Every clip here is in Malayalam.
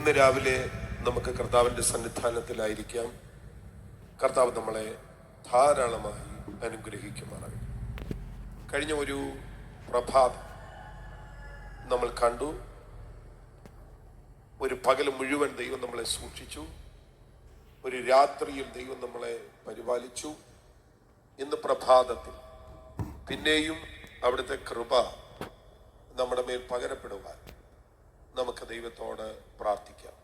ഇന്ന് രാവിലെ നമുക്ക് കർത്താവിൻ്റെ സന്നിധാനത്തിലായിരിക്കാം. കർത്താവ് നമ്മളെ ധാരാളമായി അനുഗ്രഹിക്കുമാറാകട്ടെ. കഴിഞ്ഞ ഒരു പ്രഭാതം നമ്മൾ കണ്ടു. ഒരു പകൽ മുഴുവൻ ദൈവം നമ്മളെ സൂക്ഷിച്ചു. ഒരു രാത്രിയിൽ ദൈവം നമ്മളെ പരിപാലിച്ചു. ഇന്ന് പ്രഭാതത്തിൽ പിന്നെയും അവിടുത്തെ കൃപ നമ്മുടെ മേൽ പകരപ്പെടുവാൻ നമുക്ക് ദൈവത്തോട് പ്രാർത്ഥിക്കാം.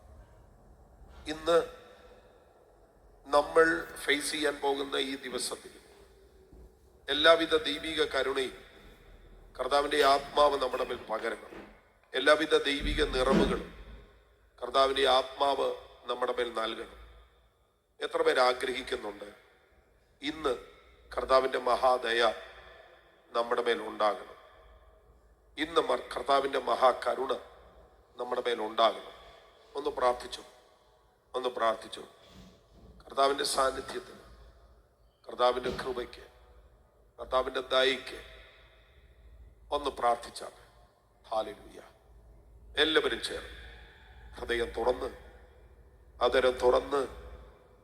ഇന്ന് നമ്മൾ ഫേസ് ചെയ്യാൻ പോകുന്ന ഈ ദിവസത്തിൽ എല്ലാവിധ ദൈവിക കരുണയും കർത്താവിൻ്റെ ആത്മാവ് നമ്മുടെ മേൽ പകരണം. എല്ലാവിധ ദൈവിക നിറവുകളും കർത്താവിൻ്റെ ആത്മാവ് നമ്മുടെ മേൽ നൽകണം. എത്ര പേർ ആഗ്രഹിക്കുന്നുണ്ട് ഇന്ന് കർത്താവിൻ്റെ മഹാദയ നമ്മുടെ മേൽ ഉണ്ടാകണം? ഇന്ന് കർത്താവിൻ്റെ മഹാകരുണ നമ്മുടെ മേൽ ഉണ്ടാകണം. ഒന്ന് പ്രാർത്ഥിച്ചു. കർത്താവിൻ്റെ സാന്നിധ്യത്തിന്, കർത്താവിൻ്റെ കൃപയ്ക്ക്, കർത്താവിൻ്റെ ദയയ്ക്ക് ഒന്ന് പ്രാർത്ഥിച്ചാൽ. ഹല്ലേലൂയ. എല്ലാവരും ചേർന്ന് ഹൃദയം തുറന്ന്, അതരം തുറന്ന്,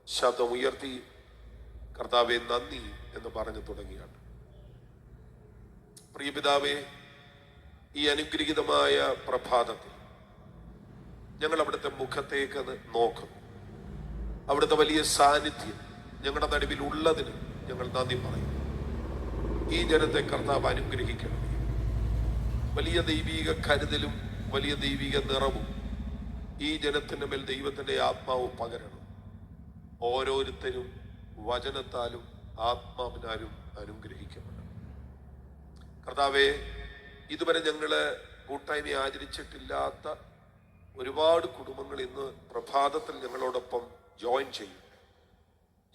ശബ്ദമുയർത്തി കർത്താവെ നന്ദി എന്ന് പറഞ്ഞു തുടങ്ങിയാണ്. പ്രിയപിതാവേ, ഈ അനുഗ്രഹീതമായ പ്രഭാതത്തിൽ ഞങ്ങൾ അവിടുത്തെ മുഖത്തേക്ക് നോക്കുന്നു. അവിടുത്തെ വലിയ സാന്നിധ്യം ഞങ്ങളുടെ നടുവിൽ ഉള്ളതിന് ഞങ്ങൾ നന്ദി പറയും. ഈ ജനത്തെ കർത്താവ് അനുഗ്രഹിക്കണം. വലിയ ദൈവിക കരുതലും വലിയ ദൈവിക നിറവും ഈ ജനത്തിന്റെ മേൽ ദൈവത്തിന്റെ ആത്മാവ് പകരണം. ഓരോരുത്തരും വചനത്താലും ആത്മാവിനാലും അനുഗ്രഹിക്കപ്പെടണം. കർത്താവെ, ഇതുവരെ ഞങ്ങള് കൂട്ടായ്മ ആചരിച്ചിട്ടില്ലാത്ത ഒരുപാട് കുടുംബങ്ങൾ ഇന്ന് പ്രഭാതത്തിൽ ഞങ്ങളോടൊപ്പം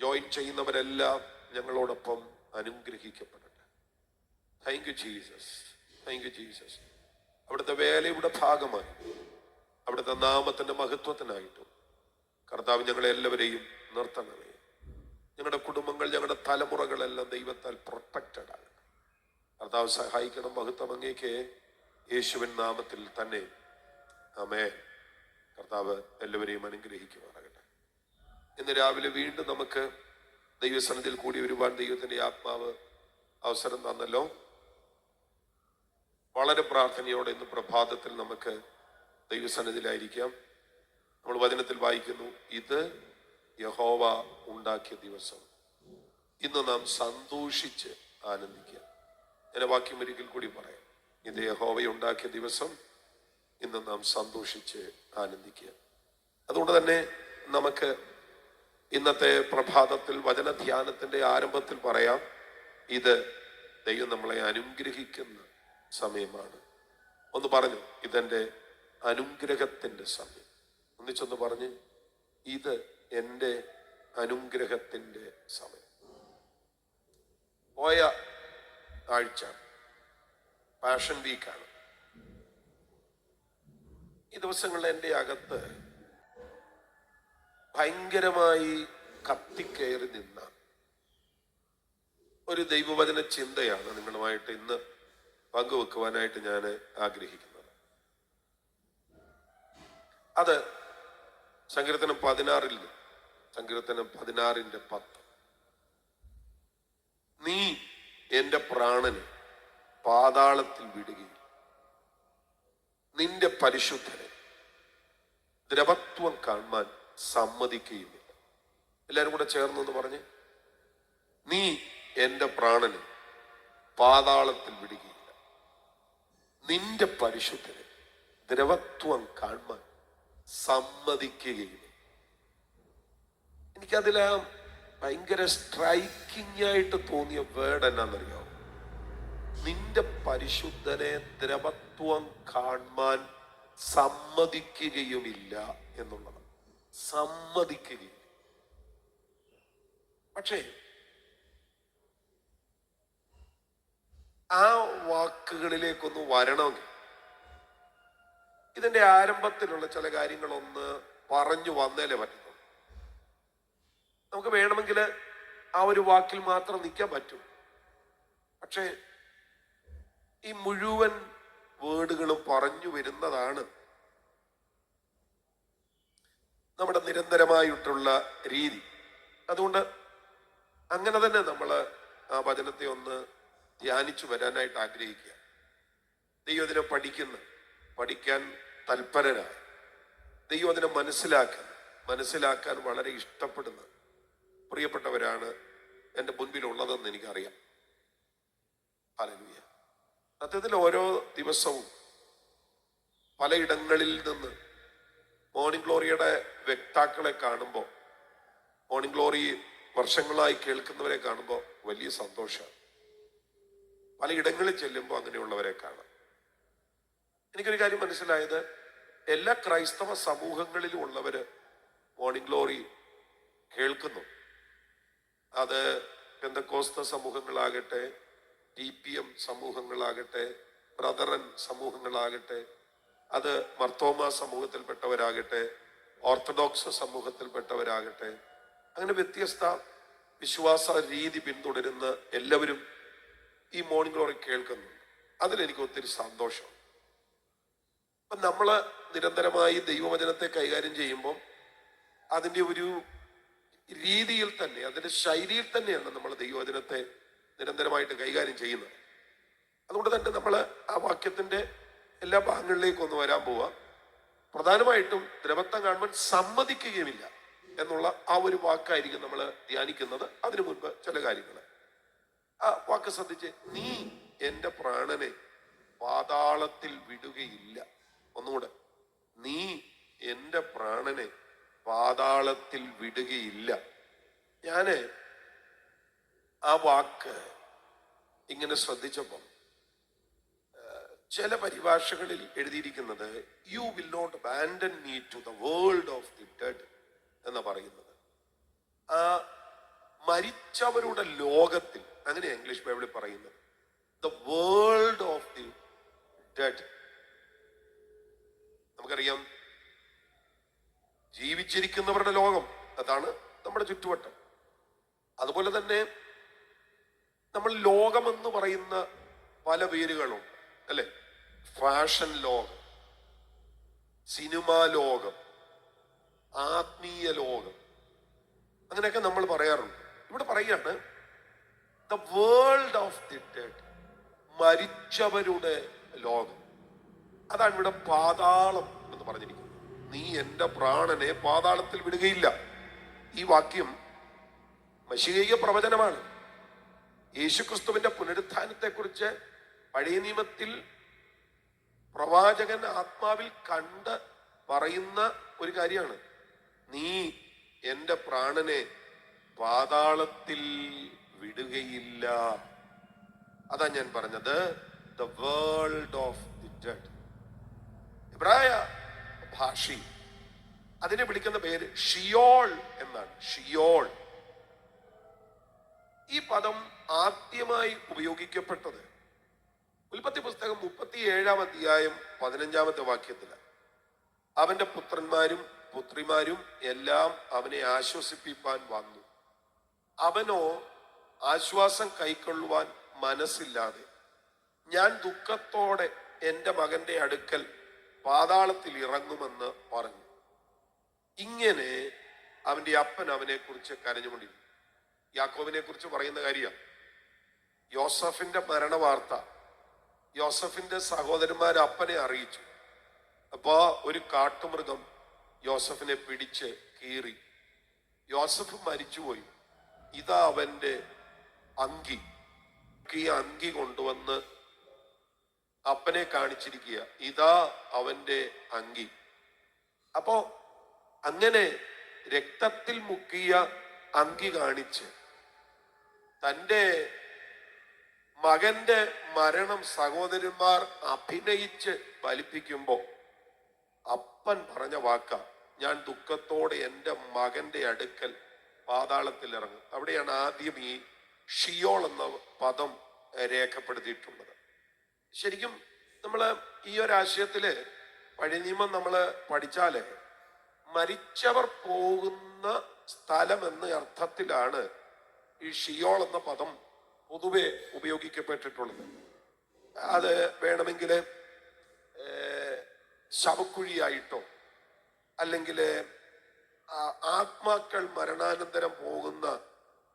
ജോയിൻ ചെയ്യുന്നവരെല്ലാം ഞങ്ങളോടൊപ്പം അനുഗ്രഹിക്കപ്പെടട്ടെ. Thank you Jesus. അവിടുത്തെ വേലയുടെ ഭാഗമായി, അവിടുത്തെ നാമത്തിന്റെ മഹത്വത്തിനായിട്ടും കർത്താവ് ഞങ്ങളെ എല്ലാവരെയും നിർത്തണമേ. ഞങ്ങളുടെ കുടുംബങ്ങൾ, ഞങ്ങളുടെ തലമുറകളെല്ലാം ദൈവത്താൽ പ്രൊട്ടക്റ്റഡ് ആണ്. കർത്താവ് സഹായിക്കണം. മഹത്വം അങ്ങേക്ക്, യേശുവിൻ നാമത്തിൽ തന്നെ. ആമേൻ. കർത്താവ് എല്ലാവരെയും അനുഗ്രഹിക്കുമാറാകട്ടെ. ഇന്ന് രാവിലെ വീണ്ടും നമുക്ക് ദൈവസന്നിധിയിൽ കൂടി വരുവാൻ ദൈവത്തിന്റെ ആത്മാവ് അവസരം തന്നല്ലോ. വളരെ പ്രാർത്ഥനയോടെ ഇന്ന് പ്രഭാതത്തിൽ നമുക്ക് ദൈവസന്നിധിയിലായിരിക്കാം. നമ്മൾ വചനത്തിൽ വായിക്കുന്നു, ഇത് യഹോവ ഉണ്ടാക്കിയ ദിവസം, ഇന്ന് നാം സന്തോഷിച്ച് ആനന്ദിക്കുക. ഞാൻ വാക്യം ഒരിക്കൽ കൂടി പറയാം. ഇത് യഹോവ ഉണ്ടാക്കിയ ദിവസം, ഇന്ന് നാം സന്തോഷിച്ച് ആനന്ദിക്കുക. അതുകൊണ്ട് തന്നെ നമുക്ക് ഇന്നത്തെ പ്രഭാതത്തിൽ വചനധ്യാനത്തിന്റെ ആരംഭത്തിൽ പറയാം, ഇത് ദൈവം നമ്മളെ അനുഗ്രഹിക്കുന്ന സമയമാണ്. ഒന്ന് പറഞ്ഞു, ഇതെന്റെ അനുഗ്രഹത്തിന്റെ സമയം. ഒന്നിച്ചൊന്ന് പറഞ്ഞ്, ഇത് എൻ്റെ അനുഗ്രഹത്തിന്റെ സമയം. പോയ ആഴ്ച പാഷൻ വീക്കാണ്. ഈ ദിവസങ്ങളിൽ എൻ്റെ അകത്ത് ഭയങ്കരമായി കത്തിക്കയറി നിന്ന ഒരു ദൈവവചന ചിന്തയാണ് നിങ്ങളുമായിട്ട് ഇന്ന് പങ്കുവെക്കുവാനായിട്ട് ഞാൻ ആഗ്രഹിക്കുന്നത്. അത് സങ്കീർത്തനം 16:10. നീ എൻ്റെ പ്രാണനെ പാതാളത്തിൽ വിടുകയും നിന്റെ പരിശുദ്ധനെ ദ്രവത്വം കാണാൻ സമ്മതിക്കുകയുമില്ല. എല്ലാവരും കൂടെ ചേർന്നെന്ന് പറഞ്ഞ്, നീ എൻ്റെ പ്രാണനെ പാതാളത്തിൽ വിടുകയില്ല, നിന്റെ പരിശുദ്ധനെ ദ്രവത്വം കാണാൻ സമ്മതിക്കുകയില്ല. എനിക്കതിലാ ഭയങ്കര സ്ട്രൈക്കിംഗ് ആയിട്ട് തോന്നിയ വേർഡ് എന്നാന്നറിയാമോ? നിന്റെ പരിശുദ്ധനെ ദ്രവത്വം കാണാൻ സമ്മതിക്കുകയുമില്ല എന്നുള്ളത്. സമ്മതിക്കുകയില്ല. പക്ഷേ ആ വാക്കുകളിലേക്കൊന്ന് വരണമെങ്കിൽ ഇതിന്റെ ആരംഭത്തിലുള്ള ചില കാര്യങ്ങളൊന്ന് പറഞ്ഞു വന്നേലേ പറ്റുന്നു. നമുക്ക് വേണമെങ്കിൽ ആ ഒരു വാക്കിൽ മാത്രം നിൽക്കാൻ പറ്റും. പക്ഷേ ഈ മുഴുവൻ വേർഡുകളും പറഞ്ഞു വരുന്നതാണ് നമ്മുടെ നിരന്തരമായിട്ടുള്ള രീതി. അതുകൊണ്ട് അങ്ങനെ തന്നെ നമ്മൾ ആ വചനത്തെ ഒന്ന് ധ്യാനിച്ചു വരാനായിട്ട് ആഗ്രഹിക്കുക. ദൈവദിനം പഠിക്കാൻ തൽപരരായ, ദൈവദിനം മനസ്സിലാക്കാൻ വളരെ ഇഷ്ടപ്പെടുന്ന പ്രിയപ്പെട്ടവരാണ് എൻ്റെ മുൻപിലുള്ളതെന്ന് എനിക്കറിയാം. ഹല്ലേലൂയ. സത്യത്തിൽ ഓരോ ദിവസവും പലയിടങ്ങളിൽ നിന്ന് മോർണിംഗ് ഗ്ലോറിയുടെ വക്താക്കളെ കാണുമ്പോൾ, മോർണിംഗ് ഗ്ലോറി വർഷങ്ങളായി കേൾക്കുന്നവരെ കാണുമ്പോൾ വലിയ സന്തോഷമാണ്. പലയിടങ്ങളിൽ ചെല്ലുമ്പോൾ അങ്ങനെയുള്ളവരെ കാണാം. എനിക്കൊരു കാര്യം മനസ്സിലായത്, എല്ലാ ക്രൈസ്തവ സമൂഹങ്ങളിലും ഉള്ളവര് മോർണിംഗ് ഗ്ലോറി കേൾക്കുന്നു. അത് പെന്തക്കോസ്ത സമൂഹങ്ങളാകട്ടെ, TPM സമൂഹങ്ങളാകട്ടെ, ബ്രദറൻ സമൂഹങ്ങളാകട്ടെ, അത് മർത്തോമ സമൂഹത്തിൽപ്പെട്ടവരാകട്ടെ, ഓർത്തഡോക്സ് സമൂഹത്തിൽപ്പെട്ടവരാകട്ടെ, അങ്ങനെ വ്യത്യസ്ത വിശ്വാസ രീതി പിന്തുടരുന്ന എല്ലാവരും ഈ മോർണിംഗ് ഗ്ലോറി കേൾക്കുന്നുണ്ട്. അതിലെനിക്ക് ഒത്തിരി സന്തോഷം. അപ്പം നമ്മൾ നിരന്തരമായി ദൈവവചനത്തെ കൈകാര്യം ചെയ്യുമ്പോൾ അതിൻ്റെ ഒരു രീതിയിൽ തന്നെ, അതിൻ്റെ ശൈലിയിൽ തന്നെയാണ് നമ്മൾ ദൈവവചനത്തെ നിരന്തരമായിട്ട് കൈകാര്യം ചെയ്യുന്നത്. അതുകൊണ്ട് തന്നെ നമ്മൾ ആ വാക്യത്തിൻ്റെ എല്ലാ ഭാഗങ്ങളിലേക്കും ഒന്ന് വരാൻ പോവാം. പ്രധാനമായിട്ടും ദ്രവത്വം കാണുവാൻ സമ്മതിക്കുകയുമില്ല എന്നുള്ള ആ ഒരു വാക്കായിരിക്കും നമ്മൾ ധ്യാനിക്കുന്നത്. അതിനു മുൻപ് ചില കാര്യങ്ങൾ ആ വാക്ക് ശ്രദ്ധിച്ച്, നീ എൻ്റെ പ്രാണനെ പാതാളത്തിൽ വിടുകയില്ല. ഒന്നുകൂടെ, നീ എൻ്റെ പ്രാണനെ പാതാളത്തിൽ വിടുകയില്ല. ഞാന് ആ വാക്ക് ഇങ്ങനെ ശ്രദ്ധിച്ചപ്പം ചില പരിഭാഷകളിൽ എഴുതിയിരിക്കുന്നത് you will not abandon me to the world of the dead എന്ന് പറയുന്നത്. ആ മരിച്ചവരുടെ ലോകത്തിൽ, അങ്ങനെ ഇംഗ്ലീഷ് ബൈബിളിൽ പറയുന്നത്, the world of the dead. നമുക്കറിയാം, ജീവിച്ചിരിക്കുന്നവരുടെ ലോകം, അതാണ് നമ്മുടെ ചുറ്റുവട്ടം. അതുപോലെ തന്നെ നമ്മൾ ലോകമെന്ന് പറയുന്ന പല പേരുകളും, അല്ലെ? ഫാഷൻ ലോകം, സിനിമാ ലോകം, ആത്മീയ ലോകം, അങ്ങനെയൊക്കെ നമ്മൾ പറയാറുണ്ട്. ഇവിടെ പറയാണ് the world of the dead, മരിച്ചവരുടെ ലോകം. അതാണ് ഇവിടെ പാതാളം എന്ന് പറഞ്ഞിരിക്കുന്നത്. നീ എൻ്റെ പ്രാണനെ പാതാളത്തിൽ വിടുകയില്ല. ഈ വാക്യം മശീഹീയ പ്രവചനമാണ്. യേശുക്രിസ്തുവിന്റെ പുനരുത്ഥാനത്തെ കുറിച്ച് പഴയ നിയമത്തിൽ പ്രവാചകൻ ആത്മാവിൽ കണ്ട് പറയുന്ന ഒരു കാര്യമാണ്, നീ എൻ്റെ പ്രാണനെ പാതാളത്തിൽ വിടുകയില്ല. അതാ ഞാൻ പറഞ്ഞത്, the world of the dead. ഇബ്രായ ഭാഷയിൽ അതിനെ വിളിക്കുന്ന പേര് ഷിയോൾ എന്നാണ്. ഷിയോൾ. ഈ പദം ആദ്യമായി ഉപയോഗിക്കപ്പെട്ടത് ഉൽപ്പത്തി പുസ്തകം 37-ാം അധ്യായം 15-ാമത്തെ വാക്യത്തിലാണ്. അവന്റെ പുത്രന്മാരും പുത്രിമാരും എല്ലാം അവനെ ആശ്വസിപ്പിപ്പാൻ വന്നു. അവനോ ആശ്വാസം കൈക്കൊള്ളുവാൻ മനസ്സില്ലാതെ, ഞാൻ ദുഃഖത്തോടെ എൻ്റെ മകന്റെ അടുക്കൽ പാതാളത്തിൽ ഇറങ്ങുമെന്ന് പറഞ്ഞു. ഇങ്ങനെ അവന്റെ അപ്പൻ അവനെ കുറിച്ച് കരഞ്ഞുകൊണ്ടിരുന്നു. യാക്കോബിനെ കുറിച്ച് പറയുന്ന കാര്യം, യോസഫിന്റെ മരണവാർത്ത യോസഫിന്റെ സഹോദരന്മാർ അപ്പനെ അറിയിച്ചു. അപ്പോ ഒരു കാട്ടുമൃഗം യോസഫിനെ പിടിച്ച് കീറി. യോസഫ് മരിച്ചുപോയി. ഇതാ അവന്റെ അങ്കി. ഈ അങ്കി കൊണ്ടുവന്ന് അപ്പനെ കാണിച്ചിരിക്കുക, ഇതാ അവന്റെ അങ്കി. അപ്പോ അങ്ങനെ രക്തത്തിൽ മുക്കിയ അങ്കി കാണിച്ച് തൻ്റെ മകന്റെ മരണം സഹോദരന്മാർ അഭിനയിച്ച് ഫലിപ്പിക്കുമ്പോ അപ്പൻ പറഞ്ഞ വാക്ക, ഞാൻ ദുഃഖത്തോടെ എൻ്റെ മകന്റെ അടുക്കൽ പാതാളത്തിൽ ഇറങ്ങും. അവിടെയാണ് ആദ്യം ഈ ഷിയോൾ എന്ന പദം രേഖപ്പെടുത്തിയിട്ടുള്ളത്. ശരിക്കും നമ്മൾ ഈ ഒരാശയത്തില് പഴയ നിയമം നമ്മൾ പഠിച്ചാല് മരിച്ചവർ പോകുന്ന സ്ഥലം എന്ന അർത്ഥത്തിലാണ് ഈ ഷിയോൾ എന്ന പദം പൊതുവെ ഉപയോഗിക്കപ്പെട്ടിട്ടുള്ളത്. അത് വേണമെങ്കിൽ ശവക്കുഴിയായിട്ടോ അല്ലെങ്കിൽ ആത്മാക്കൾ മരണാനന്തരം പോകുന്ന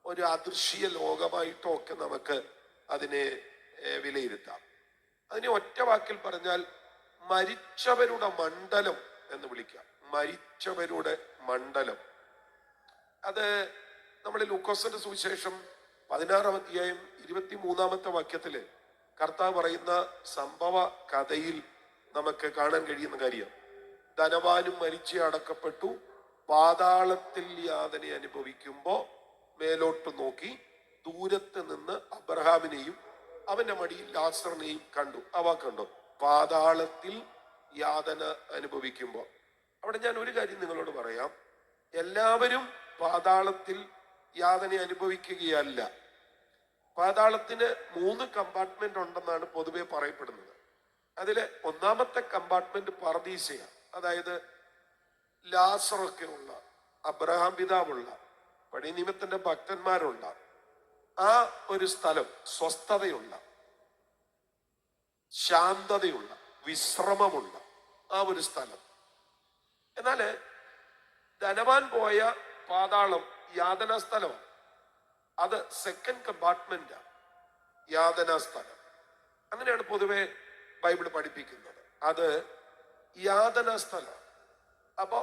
ഒരു അദൃശ്യ ലോകമായിട്ടോ ഒക്കെ നമുക്ക് അതിനെ വിലയിരുത്താം. അതിനെ ഒറ്റ വാക്കിൽ പറഞ്ഞാൽ മരിച്ചവരുടെ മണ്ഡലം എന്ന് വിളിക്കാം. മരിച്ചവരുടെ മണ്ഡലം. അത് നമ്മൾ ലൂക്കോസിന്റെ സുവിശേഷം 16-ാം അധ്യായം 23-ാമത്തെ വാക്യത്തില് കർത്താവ് പറയുന്ന സംഭവ കഥയിൽ നമുക്ക് കാണാൻ കഴിയുന്ന കാര്യം, ധനവാനും മരിച്ച് അടക്കപ്പെട്ടു, പാതാളത്തിൽ യാതന അനുഭവിക്കുമ്പോ മേലോട്ട് നോക്കി ദൂരത്ത് നിന്ന് അബ്രഹാമിനെയും അവന്റെ മടിയിൽ ലാസറിനെയും കണ്ടു. ആ വാക്കുണ്ടോ? പാതാളത്തിൽ യാതന അനുഭവിക്കുമ്പോ. അവിടെ ഞാൻ ഒരു കാര്യം നിങ്ങളോട് പറയാം. എല്ലാവരും പാതാളത്തിൽ യാതന അനുഭവിക്കുകയല്ല. പാതാളത്തിന് 3 കമ്പാർട്ട്മെന്റ് ഉണ്ടെന്നാണ് പൊതുവെ പറയപ്പെടുന്നത്. അതിലെ ഒന്നാമത്തെ കമ്പാർട്ട്മെന്റ് പർദീസയാണ്. അതായത് ലാസറൊക്കെ ഉള്ള, അബ്രഹാം പിതാവുള്ള, പഴയ നിയമത്തിന്റെ ഭക്തന്മാരുള്ള ആ ഒരു സ്ഥലം, സ്വസ്ഥതയുള്ള, ശാന്തതയുള്ള, വിശ്രമമുള്ള ആ ഒരു സ്ഥലം. എന്നാല് ധനവാൻ പോയ പാതാളം യാതനാ സ്ഥലമാണ്. അത് സെക്കൻഡ് കമ്പാർട്ട്മെന്റ്, യാതനാ സ്ഥലം. അങ്ങനെയാണ് പൊതുവെ ബൈബിൾ പഠിപ്പിക്കുന്നത്. അത് യാതനാ സ്ഥലം. അപ്പൊ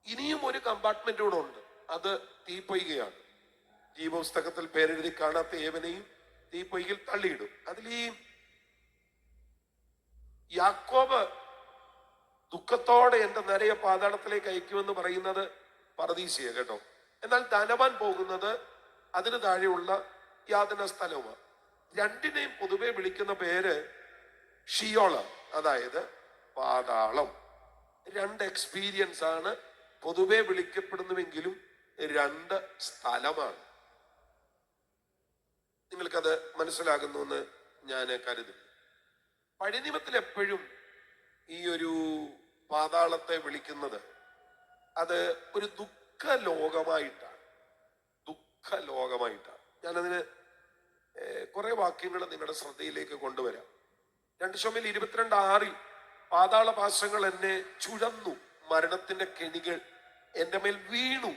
ഇനിയും ഒരു കമ്പാർട്ട്മെന്റ് കൂടെ ഉണ്ട്. അത് തീപ്പൊയ്കയാണ്. ജീവപുസ്തകത്തിൽ പേരെഴുതി കാണാത്ത ഏവനെയും തീപ്പൊയ്കയിൽ തള്ളിയിടും. അതിൽ ഈ യാക്കോബ് ദുഃഖത്തോടെ എന്റെ നരയെ പാതാളത്തിലേക്ക് അയക്കുമെന്ന് പറയുന്നത് പർദീസയ കേട്ടോ. എന്നാൽ ധനവാൻ പോകുന്നത് അതിന് താഴെയുള്ള യാതന സ്ഥലവുമാണ്. രണ്ടിനെയും പൊതുവെ വിളിക്കുന്ന പേര് ഷിയോള്, അതായത് പാതാളം. 2 എക്സ്പീരിയൻസ് ആണ് പൊതുവെ വിളിക്കപ്പെടുന്നുവെങ്കിലും 2 സ്ഥലമാണ്. നിങ്ങൾക്കത് മനസ്സിലാകുന്നു എന്ന് ഞാൻ കരുതുന്നു. പഴയ നിയമത്തിൽ എപ്പോഴും ഈ ഒരു പാതാളത്തെ വിളിക്കുന്നത് അത് ഒരു ദുഃഖ ലോകമായിട്ടാണ്. ദുഃഖ ലോകമായിട്ടാണ്. ഞാനതിന് കുറെ വാക്യങ്ങൾ നിങ്ങളുടെ ശ്രദ്ധയിലേക്ക് കൊണ്ടുവരാം. 2 ശമൂവേൽ 22:6 പാതാള പാശങ്ങൾ എന്നെ ചുഴന്നു, മരണത്തിന്റെ കെണികൾ എൻ്റെ മേൽ വീണു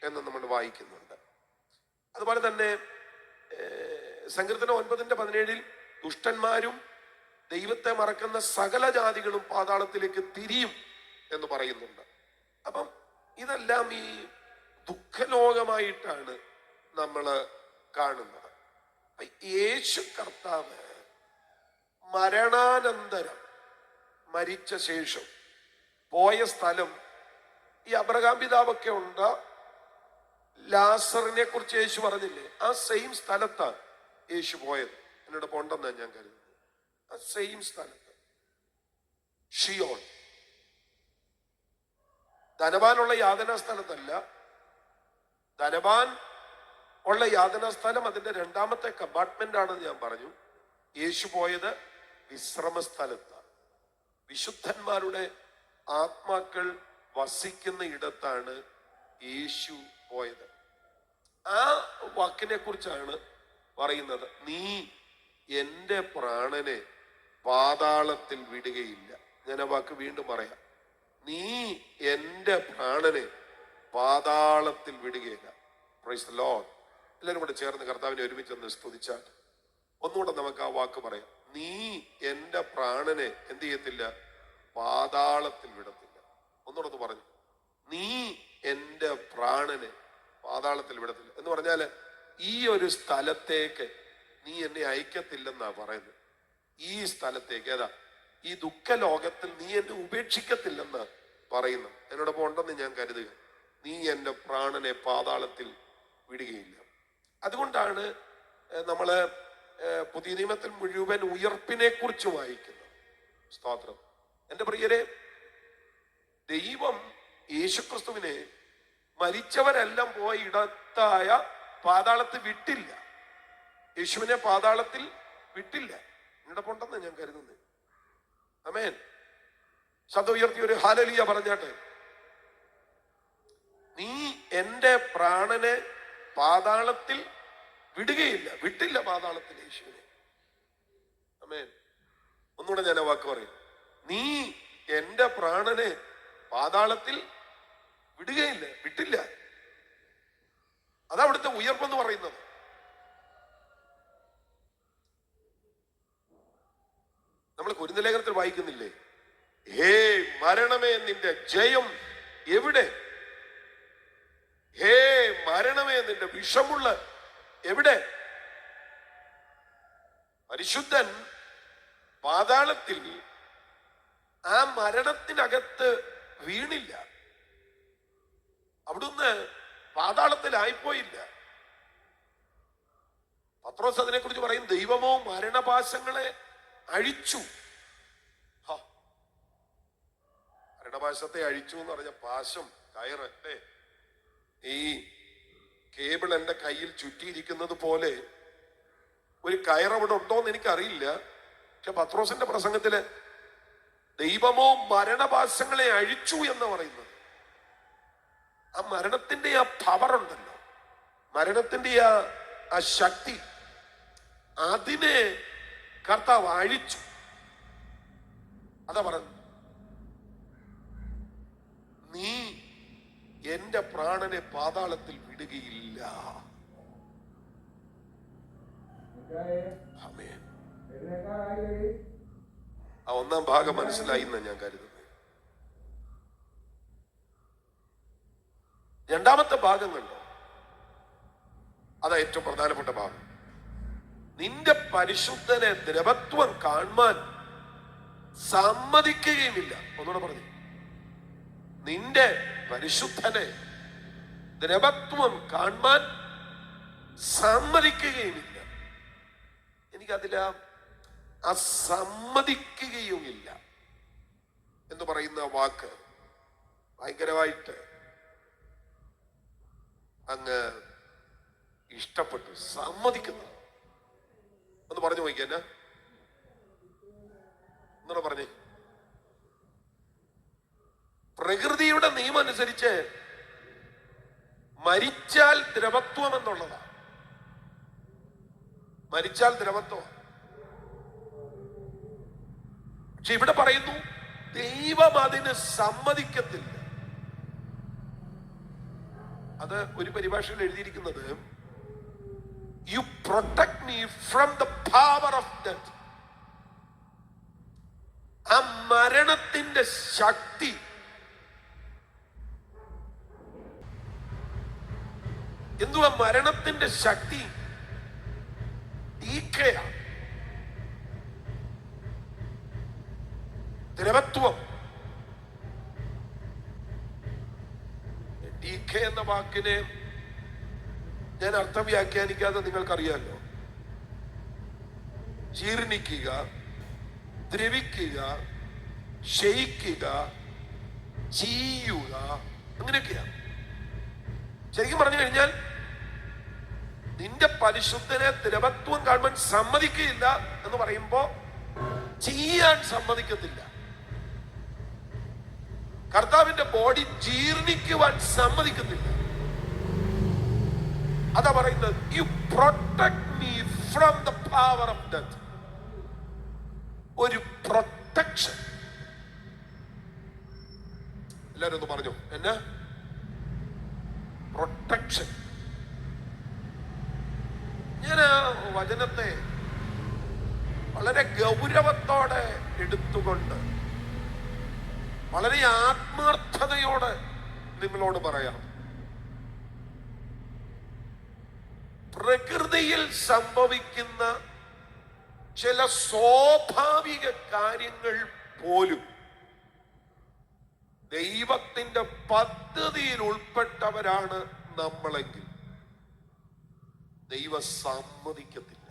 എന്ന് നമ്മൾ വായിക്കുന്നുണ്ട്. അതുപോലെ തന്നെ സങ്കീർത്തനം 9:17 ദുഷ്ടന്മാരും ദൈവത്തെ മറക്കുന്ന സകല ജാതികളും പാതാളത്തിലേക്ക് തിരിയും എന്ന് പറയുന്നുണ്ട്. അപ്പം ഇതെല്ലാം ഈ ദുഃഖലോകമായിട്ടാണ് നമ്മൾ കാണുന്നത്. യേശു കർത്താവ് മരണാനന്തരം മരിച്ച ശേഷം പോയ സ്ഥലം, ഈ അബ്രഹാം പിതാവൊക്കെ ഉണ്ട്, ലാസറിനെ കുറിച്ച് യേശു പറഞ്ഞില്ലേ, ആ സെയിം സ്ഥലത്താണ് യേശു പോയത്. എന്നോട് പോണ്ടെന്നാണ് ഞാൻ കരുതുന്നത്. ആ സെയിം സ്ഥലത്ത് ഷിയോൾ. ധനവാനുള്ള യാതനാ സ്ഥലത്തല്ല. ധനവാൻ ഉള്ള യാതനാ സ്ഥലം അതിന്റെ 2ാമത്തെ കമ്പാർട്ട്മെന്റ് ആണെന്ന് ഞാൻ പറഞ്ഞു. യേശു പോയത് വിശ്രമ സ്ഥലത്താണ്. വിശുദ്ധന്മാരുടെ ആത്മാക്കൾ വസിക്കുന്ന ഇടത്താണ് യേശു പോയത്. ആ വാക്കിനെ കുറിച്ചാണ് പറയുന്നത്, നീ എൻ്റെ പ്രാണനെ പാതാളത്തിൽ വിടുകയില്ല. ഞാൻ ആ വാക്ക് വീണ്ടും പറയാം, നീ എൻ്റെ പ്രാണനെ പാതാളത്തിൽ വിടുകയില്ല. Praise the Lord. എല്ലാവരും കൂടെ ചേർന്ന് കർത്താവിനെ ഒരുമിച്ചൊന്ന് സ്തുതിച്ചാൽ ഒന്നുകൂടെ നമുക്ക് ആ വാക്ക് പറയാം. നീ എൻ്റെ പ്രാണനെ എന്ത് ചെയ്യത്തില്ല? പാതാളത്തിൽ വിടത്തില്ല. ഒന്നുകൂടെ പറഞ്ഞു, നീ എൻ്റെ പ്രാണനെ പാതാളത്തിൽ വിടത്തില്ല എന്ന് പറഞ്ഞാല് ഈ ഒരു സ്ഥലത്തേക്ക് നീ എന്നെ അയക്കത്തില്ലെന്നാ പറയുന്നത്. ഈ സ്ഥലത്തേക്ക്, ഏതാ? ഈ ദുഃഖ ലോകത്തിൽ നീ എന്നെ ഉപേക്ഷിക്കത്തില്ലെന്ന് പറയുന്നു. എന്നോടൊപ്പം ഉണ്ടെന്ന് ഞാൻ കരുതുക. നീ എൻ്റെ പ്രാണനെ പാതാളത്തിൽ വിടുകയില്ല. അതുകൊണ്ടാണ് നമ്മള് പുതിയ നിയമത്തിൽ മുഴുവൻ ഉയർപ്പിനെ കുറിച്ച് വായിക്കുന്നത്. സ്തോത്രം. എൻ്റെ പ്രിയരെ, ദൈവം യേശുക്രിസ്തുവിനെ മരിച്ചവരെല്ലാം പോയ ഇടത്തായ പാതാളത്തിൽ വിട്ടില്ല. യേശുവിനെ പാതാളത്തിൽ വിട്ടില്ല. എന്നോടൊപ്പം ഉണ്ടെന്ന് ഞാൻ കരുതുന്നത്. ആമേൻ. ശബ്ദം ഉയർത്തി ഒരു ഹല്ലേലൂയ പറഞ്ഞാട്ടെ. നീ എൻ്റെ പ്രാണനെ പാതാളത്തിൽ വിടുകയില്ല. വിട്ടില്ല പാതാളത്തിൽ യേശുവിനെ. ആമേൻ. ഒന്നുകൂടെ ഞാൻ ആ വാക്ക് പറയും. നീ എൻ്റെ പ്രാണനെ പാതാളത്തിൽ വിട്ടില്ല. അതാ അവിടുത്തെ ഉയർപ്പെന്ന് പറയുന്നത്. നമ്മൾ കൊരിന്ത്യർ ലേഖനത്തിൽ വായിക്കുന്നില്ലേ, ഹേ മരണമേ നിന്റെ ജയം എവിടെ? ഹേ മരണമേ നിന്റെ വിഷമുള്ള എവിടെ? പരിശുദ്ധൻ പാതാളത്തിൽ ആ മരണത്തിനകത്ത് വീണില്ല. അവിടുന്ന് പാതാളത്തിലായിപ്പോയില്ല. പത്രോസ് അതിനെ കുറിച്ച് പറയും, ദൈവമോ മരണപാശങ്ങളെ അഴിച്ചു. മരണപാശത്തെ അഴിച്ചു എന്ന് പറഞ്ഞ പാശം, കയറ് അല്ലേ? ഈ കേബിൾ എന്റെ കയ്യിൽ ചുറ്റിയിരിക്കുന്നത് പോലെ ഒരു കയറവിടെ ഉണ്ടോന്ന് എനിക്കറിയില്ല. പക്ഷെ പത്രോസിന്റെ പ്രസംഗത്തില് ദൈവമോ മരണപാശങ്ങളെ അഴിച്ചു എന്ന് പറയുന്നത്, ആ മരണത്തിന്റെ ആ പവർ ഉണ്ടല്ലോ, മരണത്തിന്റെ ആ ശക്തി, അതിനെ കർത്താവ് അഴിച്ചു. അതാ പറഞ്ഞു, നീ എന്റെ പ്രാണനെ പാതാളത്തിൽ വിടുകയില്ല. ആ ഒന്നാം ഭാഗം മനസ്സിലായി എന്ന് ഞാൻ കരുതുന്നു. രണ്ടാമത്തെ ഭാഗം കണ്ടോ? അതാ ഏറ്റവും പ്രധാനപ്പെട്ട ഭാഗം. നിന്റെ പരിശുദ്ധനെ ദ്രവത്വം കാണുവാൻ സമ്മതിക്കുകയുമില്ല. ഒന്നുകൂടെ പറഞ്ഞു, നിന്റെ പരിശുദ്ധനെ ദ്രവത്വം കാണുവാൻ സമ്മതിക്കുകയുമില്ല. എനിക്കതില സമ്മതിക്കുകയുമില്ല എന്ന് പറയുന്ന വാക്ക് ഭയങ്കരമായിട്ട് അങ്ങ് ഇഷ്ടപ്പെട്ടു. സമ്മതിക്കുന്നു ഒന്ന് പറഞ്ഞു നോക്കിയ എന്നാ എന്നാ പറഞ്ഞേ. പ്രകൃതിയുടെ നിയമം അനുസരിച്ച് മരിച്ചാൽ ദ്രവത്വം എന്നുള്ളതാ. മരിച്ചാൽ ദ്രവത്വം. പക്ഷെ ഇവിടെ പറയുന്നു ദൈവം അതിന് സമ്മതിക്കത്തില്ല. അത് ഒരു പരിഭാഷയിൽ എഴുതിയിരിക്കുന്നത്, you protect me from the power of death. ആ മരണത്തിന്റെ ശക്തി എന്തുവാ? മരണത്തിന്റെ ശക്തി ഈക്കയാണ്, ദ്രവത്വം. ഡീക്ക എന്ന വാക്കിനെ ഞാൻ അർത്ഥം വ്യാഖ്യാനിക്കാതെ നിങ്ങൾക്കറിയാലോ. ജീർണിക്കുക, ദ്രവിക്കുക, ക്ഷയിക്കുക, ചീയുക, അങ്ങനെയൊക്കെയാണ്. ശരിക്കും പറഞ്ഞു കഴിഞ്ഞാൽ നിന്റെ പരിശുദ്ധനെ ദ്രവത്വം കാണുവാൻ സമ്മതിക്കുകയില്ല എന്ന് പറയുമ്പോ ചെയ്യാൻ സമ്മതിക്കത്തില്ല. കർത്താവിന്റെ ബോഡി ജീർണിക്കുവാൻ സമ്മതിക്കുന്നില്ല. അതാ പറയുന്നത്, you protect me from the power of death. ഒരു പ്രൊട്ടക്ഷൻ. എല്ലാരും ഒന്ന് പറഞ്ഞു എന്നാ? പ്രൊട്ടക്ഷൻ. ഞാൻ ആ വചനത്തെ വളരെ ഗൗരവത്തോടെ എടുത്തുകൊണ്ട് വളരെ ആത്മാർത്ഥതയോടെ നിങ്ങളോട് പറയാം. പ്രകൃതിയിൽ സംഭവിക്കുന്ന ചില സ്വാഭാവിക കാര്യങ്ങൾ പോലും ദൈവത്തിന്റെ പദ്ധതിയിൽ ഉൾപ്പെട്ടവരാണ് നമ്മളെങ്കിൽ ദൈവം സമ്മതിക്കത്തില്ല.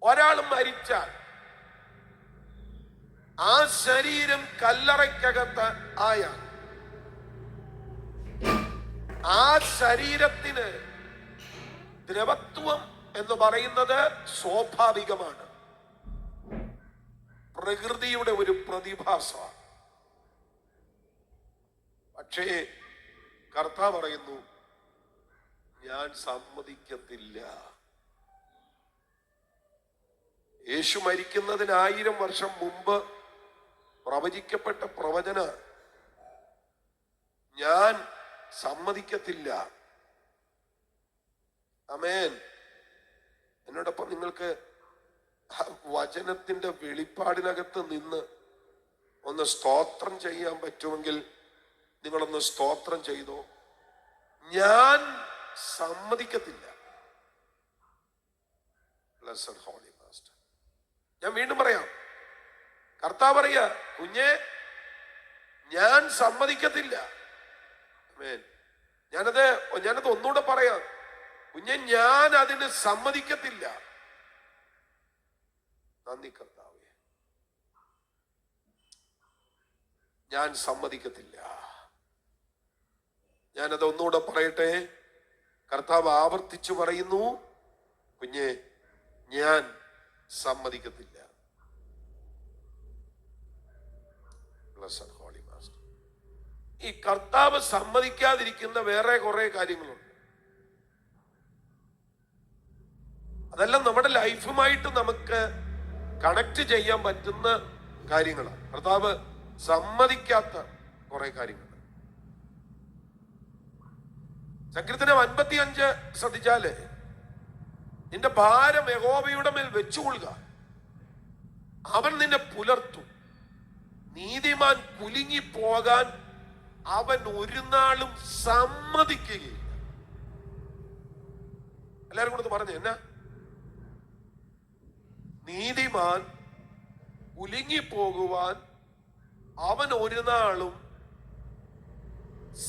ഒരാൾ മരിച്ചാൽ ആ ശരീരം കല്ലറയ്ക്കകത്ത് ആയാൽ ആ ശരീരത്തിന് ദ്രവത്വം എന്ന് പറയുന്നത് സ്വാഭാവികമാണ്, പ്രകൃതിയുടെ ഒരു പ്രതിഭാസമാണ്. പക്ഷേ കർത്താവ് പറയുന്നു, ഞാൻ സമ്മതിക്കത്തില്ല. യേശു മരിക്കുന്നതിന് 1000 വർഷം മുമ്പ് പ്രവചിക്കപ്പെട്ട പ്രവചന. ഞാൻ സമ്മതിക്കത്തില്ല. ആമേൻ. എന്നോടൊപ്പം നിങ്ങൾക്ക് വചനത്തിന്റെ വെളിപ്പാടിനകത്ത് നിന്ന് ഒന്ന് സ്തോത്രം ചെയ്യാൻ പറ്റുമെങ്കിൽ നിങ്ങളൊന്ന് സ്തോത്രം ചെയ്തോ. ഞാൻ സമ്മതിക്കത്തില്ല. Blessed holy master. ഞാൻ വീണ്ടും പറയാം. കർത്താവ് പറയാ, കുഞ്ഞെ ഞാൻ സമ്മതിക്കത്തില്ല. ആമേൻ. ഞാനത് ഒന്നുകൂടെ പറയാം. കുഞ്ഞെ ഞാൻ അതിന് സമ്മതിക്കത്തില്ല. നന്ദി കർത്താവേ, ഞാൻ സമ്മതിക്കത്തില്ല. ഞാനത് ഒന്നുകൂടെ പറയട്ടെ. കർത്താവ് ആവർത്തിച്ചു പറയുന്നു, കുഞ്ഞെ ഞാൻ സമ്മതിക്കത്തില്ല. Blessed holy master. ഈ കർത്താവ് സമ്മതിക്കാതിരിക്കുന്ന വേറെ കുറെ കാര്യങ്ങളുണ്ട്. അതെല്ലാം നമ്മുടെ ലൈഫുമായിട്ട് നമുക്ക് കണക്ട് ചെയ്യാൻ പറ്റുന്ന കാര്യങ്ങളാണ്. കർത്താവ് സമ്മതിക്കാത്ത കുറെ കാര്യങ്ങൾ. സങ്കീർത്തനം 55 ശ്രദ്ധിച്ചാല്, നിന്റെ ഭാരം യഹോവയുടെ മേൽ വെച്ചുകൊള്ളുക, അവൻ നിന്നെ പുലർത്തും. നീതിമാൻ കുലുങ്ങി പോകാൻ അവൻ ഒരു നാളും സമ്മതിക്കുകയില്ല. എല്ലാവരും കൂടെ പറഞ്ഞു എന്നാ? നീതിമാൻ കുലുങ്ങിപ്പോകുവാൻ അവൻ ഒരു നാളും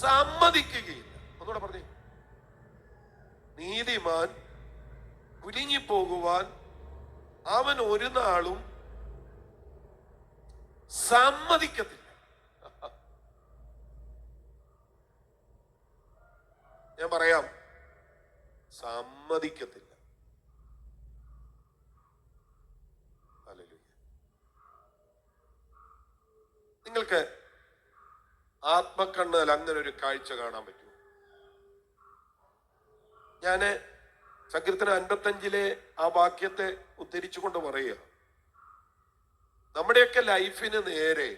സമ്മതിക്കുകയില്ല. ഒന്നുകൂടെ പറഞ്ഞേ. നീതിമാൻ കുലുങ്ങിപ്പോകുവാൻ അവൻ ഒരു നാളും സമ്മതിക്കത്തില്ല. ഞാൻ പറയാം, സമ്മതിക്കത്തില്ല. നിങ്ങൾക്ക് ആത്മക്കണ്ണാൽ അങ്ങനെ ഒരു കാഴ്ച കാണാൻ പറ്റുമോ? ഞാന് സങ്കീർത്തനം 55 ആ വാക്യത്തെ ഉദ്ധരിച്ചുകൊണ്ട് പറയുക, നമ്മുടെയൊക്കെ ലൈഫിന് നേരെ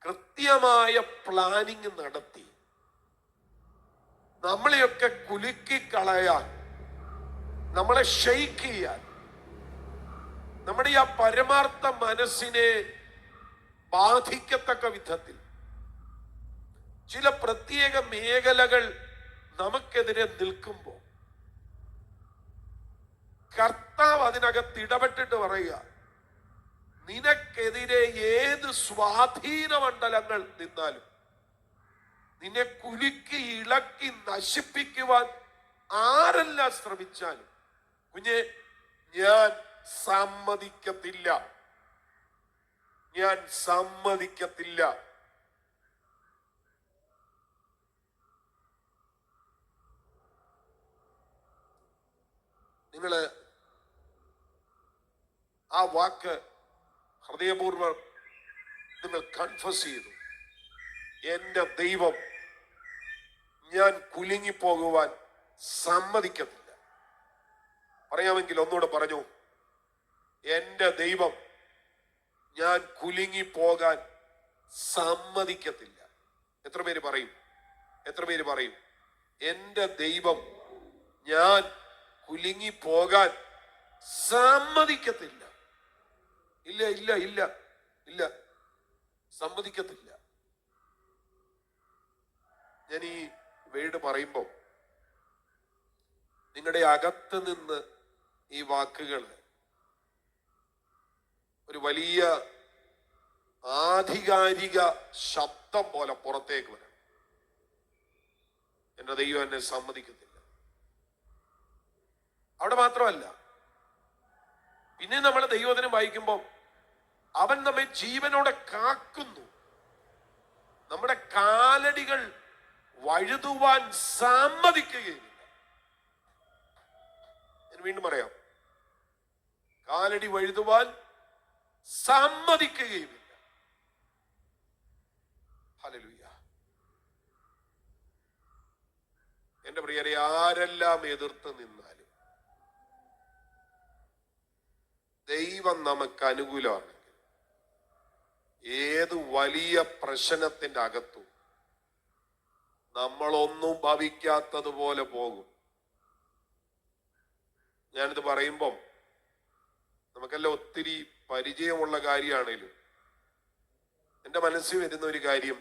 കൃത്യമായ പ്ലാനിങ് നടത്തി നമ്മളെയൊക്കെ കുലുക്കി കളയാൻ, നമ്മളെ ഷെയ്ക്ക് ചെയ്യാൻ, നമ്മുടെ ആ പരമാർത്ഥ മനസ്സിനെ ബാധിക്കത്തക്ക വിധത്തിൽ ചില പ്രത്യേക മേഖലകൾ നമുക്കെതിരെ നിൽക്കുമ്പോൾ കർത്താവ് അതിനകത്ത് ഇടപെട്ടിട്ട് പറയുക, നിനക്കെതിരെ ഏത് സ്വാധീന മണ്ഡലങ്ങൾ നിന്നാലും നിന്നെ കുലുക്കി ഇളക്കി നശിപ്പിക്കുവാൻ ആരെല്ലാം ശ്രമിച്ചാലും കുഞ്ഞെ ഞാൻ സമ്മതിക്കത്തില്ല. ഞാൻ സമ്മതിക്കത്തില്ല. നിങ്ങള് ആ വാക്ക് ഹൃദയപൂർവ്വം നിങ്ങൾ കൺഫസ് ചെയ്തു. എന്റെ ദൈവം ഞാൻ കുലുങ്ങിപ്പോകുവാൻ സമ്മതിക്കത്തില്ല. പറയാമെങ്കിൽ ഒന്നുകൂടെ പറഞ്ഞു. എന്റെ ദൈവം ഞാൻ കുലുങ്ങിപ്പോകാൻ സമ്മതിക്കത്തില്ല. എത്ര പേര് പറയും? എത്ര പേര് പറയും? എന്റെ ദൈവം ഞാൻ കുലുങ്ങിപ്പോകാൻ സമ്മതിക്കത്തില്ല. ഇല്ല ഇല്ല ഇല്ല ഇല്ല, സമ്മതിക്കത്തില്ല. ഞാൻ ഈ വേർഡ് പറയുമ്പോൾ നിങ്ങളുടെ അകത്ത് നിന്ന് ഈ വാക്കുകൾ ഒരു വലിയ ആധികാരിക ശബ്ദം പോലെ പുറത്തേക്ക് വരണം. എന്റെ ദൈവം എന്നെ സമ്മതിക്കത്തില്ല. അവിടെ മാത്രമല്ല, പിന്നെ നമ്മൾ ദൈവവചനം വായിക്കുമ്പോൾ അവൻ നമ്മെ ജീവനോടെ കാക്കുന്നു, നമ്മുടെ കാലടികൾ വഴുതുവാൻ സമ്മതിക്കുകയില്ല. ഞാൻ വീണ്ടും പറയാം, കാലടി വഴുതുവാൻ സമ്മതിക്കുകയുമില്ല. ഹല്ലേലൂയ. എന്റെ പ്രിയരെ, ആരെല്ലാം എതിർത്ത് നിന്നാലും ദൈവം നമുക്ക് അനുകൂലമാണെങ്കിൽ ഏത് വലിയ പ്രശ്നത്തിന്റെ അകത്തും നമ്മളൊന്നും ഭവിക്കാത്തതുപോലെ പോകും. ഞാനിത് പറയുമ്പം നമുക്കെല്ലാം ഒത്തിരി പരിചയമുള്ള കാര്യമാണേലും എൻ്റെ മനസ്സിൽ വരുന്ന ഒരു കാര്യം,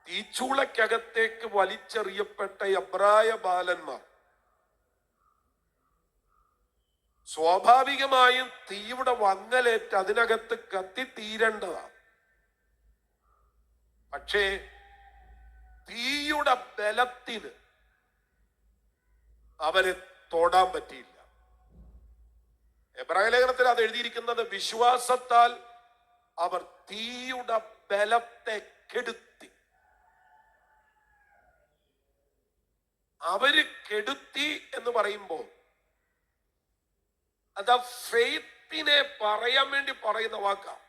തീച്ചൂളക്കകത്തേക്ക് വലിച്ചെറിയപ്പെട്ട എബ്രായ ബാലന്മാർ സ്വാഭാവികമായും തീയുടെ വങ്ങലേറ്റ് അതിനകത്ത് കത്തിത്തീരേണ്ടതാണ്. പക്ഷേ തീയുടെ ബലത്തിന് അവരെ തൊടാൻ പറ്റിയില്ല. എബ്രായ ലേഖനത്തിൽ അത് എഴുതിയിരിക്കുന്നത്, വിശ്വാസത്താൽ അവർ തീയുടെ ബലത്തെ കെടുത്തി. അവര് കെടുത്തി എന്ന് പറയുമ്പോൾ അത് ഫെയ്ത്തിനെ പറയാൻ വേണ്ടി പറയുന്ന വാക്കാണ്.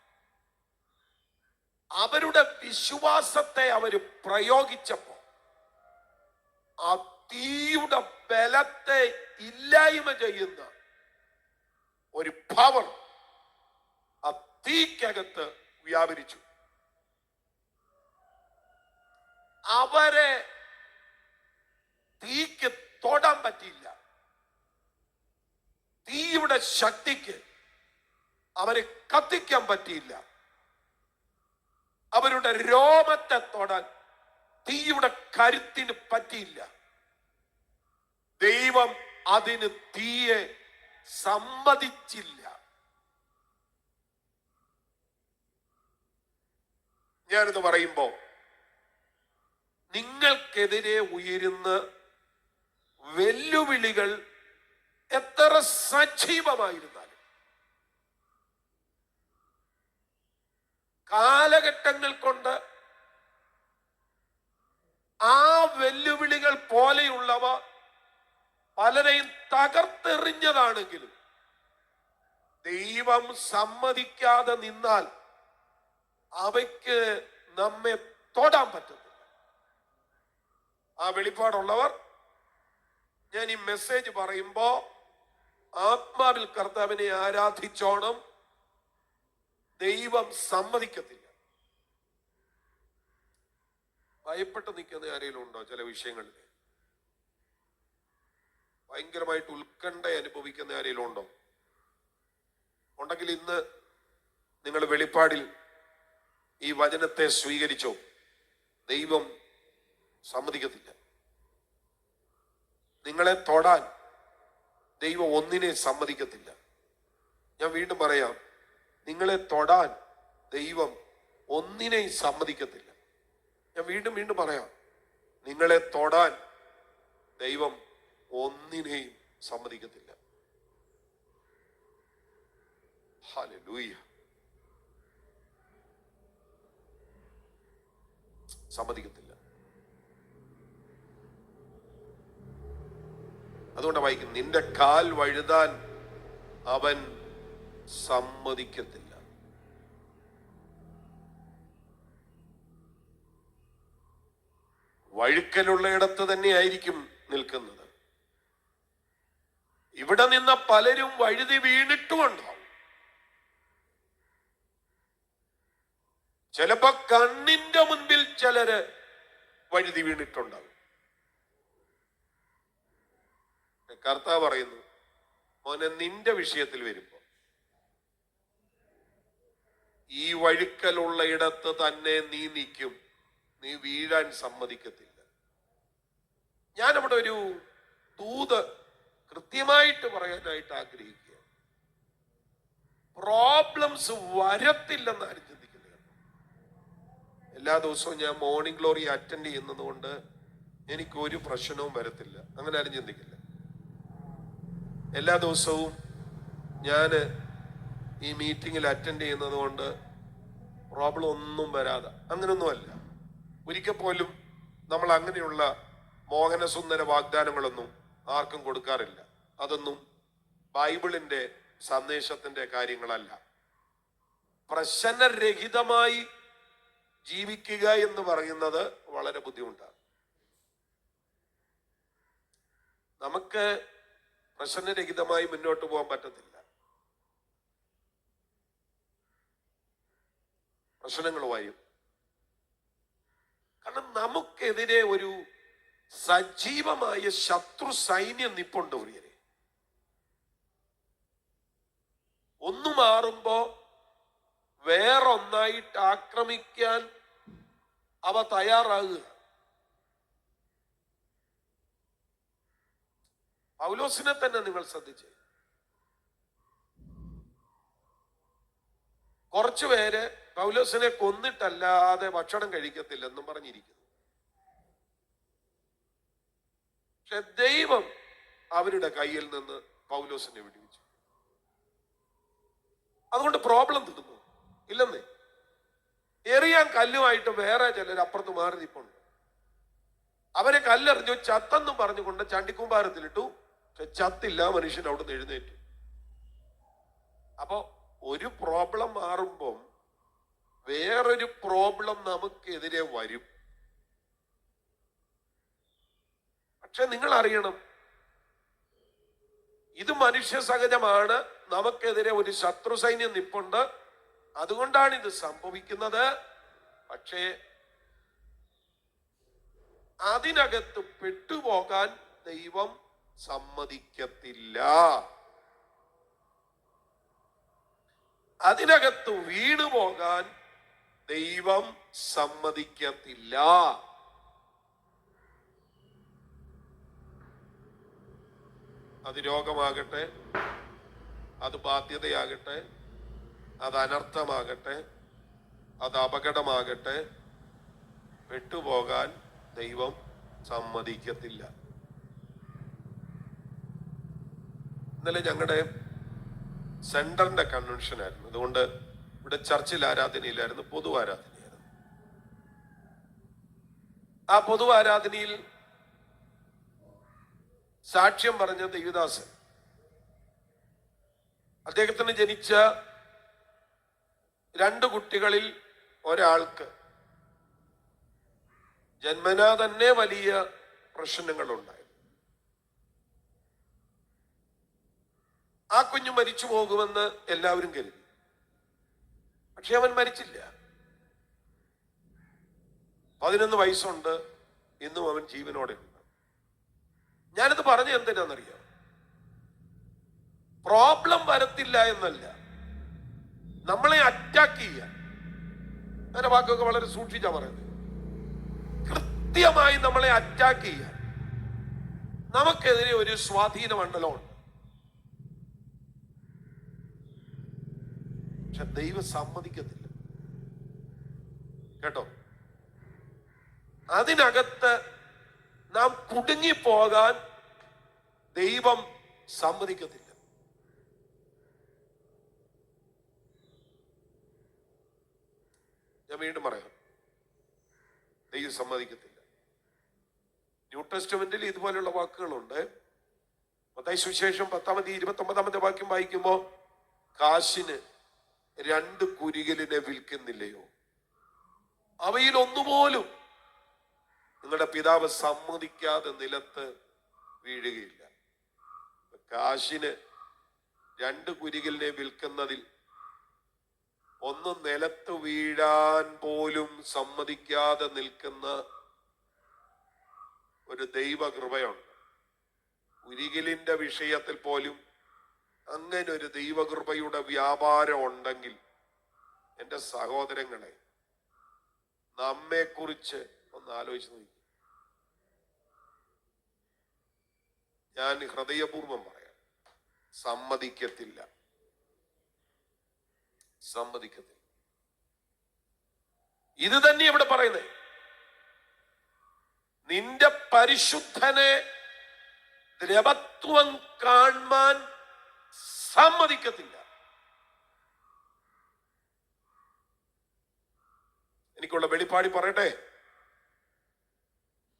അവരുടെ വിശ്വാസത്തെ അവര് പ്രയോഗിച്ചപ്പോ ആ തീയുടെ ബലത്തെ ഇല്ലായ്മ ചെയ്യുന്ന ഒരു പവർ ആ തീക്കകത്ത് വ്യാപരിച്ചു. അവരെ തീക്ക് തൊടാൻ പറ്റിയില്ല. തീയുടെ ശക്തിക്ക് അവരെ കത്തിക്കാൻ പറ്റിയില്ല. അവരുടെ രോമത്തെ തൊടാൻ തീയുടെ കരുത്തിന് പറ്റിയില്ല. ദൈവം അതിന് തീയെ സമ്മതിച്ചില്ല. ഞാനിത് പറയുമ്പോ നിങ്ങൾക്കെതിരെ ഉയരുന്ന വെല്ലുവിളികൾ എത്ര സജീവമായിരുന്നാലും, കാലഘട്ടങ്ങൾ കൊണ്ട് ആ വെല്ലുവിളികൾ പോലെയുള്ളവ പലരെയും തകർത്തെറിഞ്ഞതാണെങ്കിലും ദൈവം സമ്മതിക്കാതെ നിന്നാൽ അവയ്ക്ക് നമ്മെ തൊടാൻ പറ്റത്തില്ല. ആ വെളിപ്പാടുള്ളവർ ഞാൻ ഈ മെസ്സേജ് പറയുമ്പോ ആത്മാവിൽ കർത്താവിനെ ആരാധിച്ചോണം. ദൈവം സമ്മതിക്കത്തില്ല. ഭയപ്പെട്ട് നിൽക്കുന്ന ആരെങ്കിലും ഉണ്ടോ? ചില വിഷയങ്ങളിൽ ഭയങ്കരമായിട്ട് ഉത്കണ്ഠ അനുഭവിക്കുന്ന ആരെങ്കിലും ഉണ്ടോ? ഉണ്ടെങ്കിൽ ഇന്ന് നിങ്ങൾ വെളിപ്പാടിൽ ഈ വചനത്തെ സ്വീകരിച്ചോ. ദൈവം സമ്മതിക്കത്തില്ല. നിങ്ങളെ തൊടാൻ ദൈവം ഒന്നിനെ സമ്മതിക്കത്തില്ല. ഞാൻ വീണ്ടും പറയാം, നിങ്ങളെ തൊടാൻ ദൈവം ഒന്നിനെയും സമ്മതിക്കത്തില്ല. ഞാൻ വീണ്ടും വീണ്ടും പറയാം, നിങ്ങളെ തൊടാൻ ദൈവം ഒന്നിനെയും സമ്മതിക്കത്തില്ല. ഹല്ലേലൂയ. സമ്മതിക്കത്തില്ല. അതുകൊണ്ട് വായിക്കും, നിന്റെ കാൽ വഴുതാൻ അവൻ സമ്മതിക്കത്തില്ല. വഴുക്കലുള്ള ഇടത്ത് തന്നെ ആയിരിക്കും നിൽക്കുന്നത്. ഇവിടെ നിന്ന പലരും വഴുതി വീണിട്ടുമുണ്ടാവും. ചിലപ്പോ കണ്ണിന്റെ മുൻപിൽ ചിലര് വഴുതി വീണിട്ടുണ്ടാവും. കർത്താവ് പറയുന്നു, മോനെ, നിന്റെ വിഷയത്തിൽ വരുമ്പോ ഈ വഴുക്കലുള്ള ഇടത്ത് തന്നെ നീ നിൽക്കും. നീ വീഴാൻ സമ്മതിക്കത്തില്ല. ഞാനവിടെ ഒരു ദൂത് കൃത്യമായിട്ട് പറയാനായിട്ട് ആഗ്രഹിക്കുക. പ്രോബ്ലംസ് വരത്തില്ലെന്ന് ആരും ചിന്തിക്കുന്നത്. എല്ലാ ദിവസവും ഞാൻ മോർണിംഗ് ഗ്ലോറി അറ്റൻഡ് ചെയ്യുന്നത് കൊണ്ട് എനിക്കൊരു പ്രശ്നവും വരത്തില്ല. അങ്ങനെ ആരും ചിന്തിക്കില്ല. എല്ലാ ദിവസവും ഞാൻ ഈ മീറ്റിങ്ങിൽ അറ്റൻഡ് ചെയ്യുന്നത് കൊണ്ട് പ്രോബ്ലം ഒന്നും വരാതെ, അങ്ങനെയൊന്നുമല്ല. ഒരിക്കൽ പോലും നമ്മൾ അങ്ങനെയുള്ള മോഹനസുന്ദര വാഗ്ദാനങ്ങളൊന്നും ആർക്കും കൊടുക്കാറില്ല. അതൊന്നും ബൈബിളിന്റെ സന്ദേശത്തിന്റെ കാര്യങ്ങളല്ല. പ്രശ്നരഹിതമായി ജീവിക്കുക എന്ന് പറയുന്നത് വളരെ ബുദ്ധിമുട്ടാണ്. നമുക്ക് പ്രശ്നരഹിതമായി മുന്നോട്ട് പോകാൻ പറ്റത്തില്ല. പ്രശ്നങ്ങൾ വരും. കാരണം നമുക്കെതിരെ ഒരു സജീവമായ ശത്രു സൈന്യം നിപ്പുണ്ട് പ്രിയരെ. ഒന്ന് മാറുമ്പോ വേറൊന്നായിട്ട് ആക്രമിക്കാൻ അവ തയ്യാറാകുക. പൗലോസിനെ തന്നെ നിങ്ങൾ ശ്രദ്ധിച്ചേ. കുറച്ചുപേര് പൗലോസിനെ കൊന്നിട്ടല്ലാതെ ഭക്ഷണം കഴിക്കത്തില്ലെന്നും പറഞ്ഞിരിക്കുന്നു. പക്ഷെ ദൈവം അവരുടെ കയ്യിൽ നിന്ന് പൗലോസിനെ വിടുവിച്ചു. അതുകൊണ്ട് പ്രോബ്ലം തീർന്നു ഇല്ലെന്നേ. എറിയാൻ കല്ലുമായിട്ട് വേറെ ചിലർ അപ്പുറത്ത് മാറി നിൽപ്പുണ്ട്. അവരെ കല്ലെറിഞ്ഞു, ചത്തെന്നും പറഞ്ഞുകൊണ്ട് ചണ്ടിക്കൂമ്പാരത്തിലിട്ടു. പക്ഷെ ചത്തില്ല, മനുഷ്യൻ അവിടുന്ന് എഴുന്നേറ്റു. അപ്പൊ ഒരു പ്രോബ്ലം മാറുമ്പം വേറൊരു പ്രോബ്ലം നമുക്കെതിരെ വരും. പക്ഷെ നിങ്ങൾ അറിയണം, ഇത് മനുഷ്യ സഹജമാണ്. നമുക്കെതിരെ ഒരു ശത്രു സൈന്യം നിപ്പുണ്ട്, അതുകൊണ്ടാണ് ഇത് സംഭവിക്കുന്നത്. പക്ഷേ അതിനകത്ത് പെട്ടുപോകാൻ ദൈവം സമ്മതിക്കത്തില്ല. അതിനകത്ത് വീണുപോകാൻ ദൈവം സമ്മതിക്കത്തില്ല. അത് രോഗമാകട്ടെ, അത് ബാധ്യതയാകട്ടെ, അത് അനർത്ഥമാകട്ടെ, അത് അപകടമാകട്ടെ, പെട്ടുപോകാൻ ദൈവം സമ്മതിക്കത്തില്ല. ഇന്നലെ ഞങ്ങളുടെ സെന്ററിന്റെ കൺവെൻഷൻ ആയിരുന്നു. അതുകൊണ്ട് ഇവിടെ ചർച്ചിൽ ആരാധനയിലായിരുന്നു, പൊതു ആരാധനയായിരുന്നു. ആ പൊതു ആരാധനയിൽ സാക്ഷ്യം പറഞ്ഞ ദേവദാസൻ, അദ്ദേഹത്തിന് ജനിച്ച 2 കുട്ടികളിൽ ഒരാൾക്ക് ജന്മനാ തന്നെ വലിയ പ്രശ്നങ്ങളുണ്ടായി. ആ കുഞ്ഞു മരിച്ചു പോകുമെന്ന് എല്ലാവരും കരുതി. പക്ഷെ അവൻ മരിച്ചില്ല. 11 വയസ്സുണ്ട്, ഇന്നും അവൻ ജീവനോടെ ഉണ്ട്. ഞാനത് പറഞ്ഞ എന്തിനാണെന്നറിയാം? പ്രോബ്ലം വരത്തില്ല എന്നല്ല, നമ്മളെ അറ്റാക്ക് ചെയ്യാൻ. അങ്ങനെ വാക്കൊക്കെ വളരെ സൂക്ഷിച്ചാ പറയുന്നത്. കൃത്യമായി നമ്മളെ അറ്റാക്ക് ചെയ്യാൻ നമുക്കെതിരെ ഒരു സ്വാധീന മണ്ഡലമുണ്ട്. പക്ഷെ ദൈവം സമ്മതിക്കത്തില്ല കേട്ടോ. അതിനകത്ത് നാം കുടുങ്ങിപ്പോകാൻ ദൈവം സമ്മതിക്കത്തില്ല. ഞാൻ വീണ്ടും പറയാം, ദൈവം സമ്മതിക്കത്തില്ല. ന്യൂ ടെസ്റ്റ്മെന്റിൽ ഇതുപോലെയുള്ള വാക്കുകളുണ്ട്. മത്തായി സുവിശേഷം 10-29 വാക്യം വായിക്കുമ്പോ, കാശിന് 2 കുരികലിനെ വിൽക്കുന്നില്ലയോ? അവയിൽ ഒന്നുപോലും നിങ്ങളുടെ പിതാവ് സമ്മതിക്കാതെ നിലത്ത് വീഴുകയില്ല. കാശിന് 2 കുരികലിനെ വിൽക്കുന്നതിൽ ഒന്ന് നിലത്ത് വീഴാൻ പോലും സമ്മതിക്കാതെ നിൽക്കുന്ന ഒരു ദൈവകൃപയുണ്ട്. കുരികിലിന്റെ വിഷയത്തിൽ പോലും അങ്ങനെ ഒരു ദൈവകൃപയുടെ വ്യാപാരം ഉണ്ടെങ്കിൽ, എൻ്റെ സഹോദരങ്ങളെ, നമ്മെക്കുറിച്ച് ഒന്ന് ആലോചിച്ച് നോക്കി. ഞാൻ ഹൃദയപൂർവ്വം പറയാം, സമ്മതിക്കത്തില്ല. സമ്മതിക്കത്തില്ല. ഇത് തന്നെ ഇവിടെ പറയുന്നത്. നിന്റെ പരിശുദ്ധനെ ദ്രവത്വം കാണാൻ സമ്മതിക്കത്തില്ല. എനിക്കുള്ള വെളിപ്പാടി പറയട്ടെ.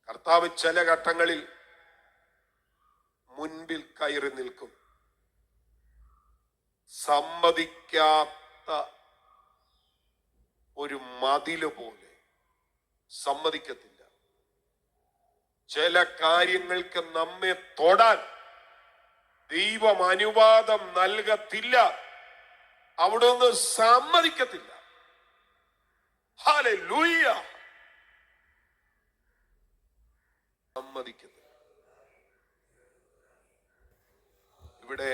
കർത്താവ് ചില ഘട്ടങ്ങളിൽ മുൻപിൽ കയറി നിൽക്കും. സമ്മതിക്കാത്ത ഒരു മതില് പോലെ സമ്മതിക്കത്തില്ല. ചില കാര്യങ്ങൾക്ക് നമ്മെ തൊടാൻ ദൈവം അനുവാദം നൽകത്തില്ല. അവിടെ ഒന്ന് സമ്മതിക്കത്തില്ല. ഹല്ലേലൂയ. സമ്മതിക്കുന്നു. ഇവിടെ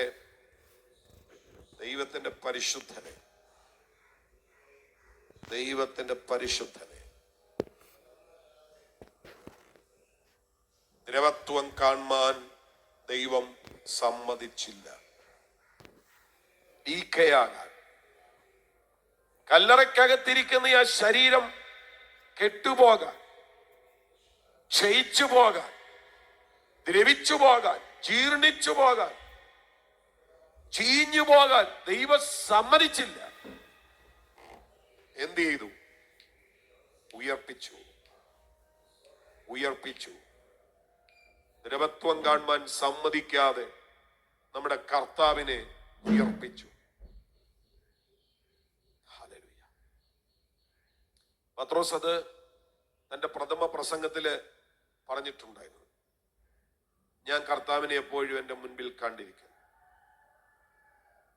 ദൈവത്തിന്റെ പരിശുദ്ധനെ ദ്രവത്വം കാണാൻ ദൈവം സമ്മതിച്ചില്ല. ഡീക്കയാകാൻ, കല്ലറയ്ക്കകത്തിരിക്കുന്ന ആ ശരീരം കെട്ടുപോകാൻ, ക്ഷയിച്ചു പോകാൻ, ദ്രവിച്ചു പോകാൻ, ജീർണിച്ചു പോകാൻ, ചീഞ്ഞു പോകാൻ ദൈവം സമ്മതിച്ചില്ല. എന്ത് ചെയ്തു? ഉയർപ്പിച്ചു. ദ്രവത്വം കാണാൻ സമ്മതിക്കാതെ നമ്മുടെ കർത്താവിനെ ഉയർപ്പിച്ചു. ഹല്ലേലൂയ. പത്രോസ് അത് തന്റെ പ്രഥമ പ്രസംഗത്തില് പറഞ്ഞിട്ടുണ്ടായിരുന്നു. ഞാൻ കർത്താവിനെ എപ്പോഴും എന്റെ മുൻപിൽ കണ്ടിരിക്കുന്നു.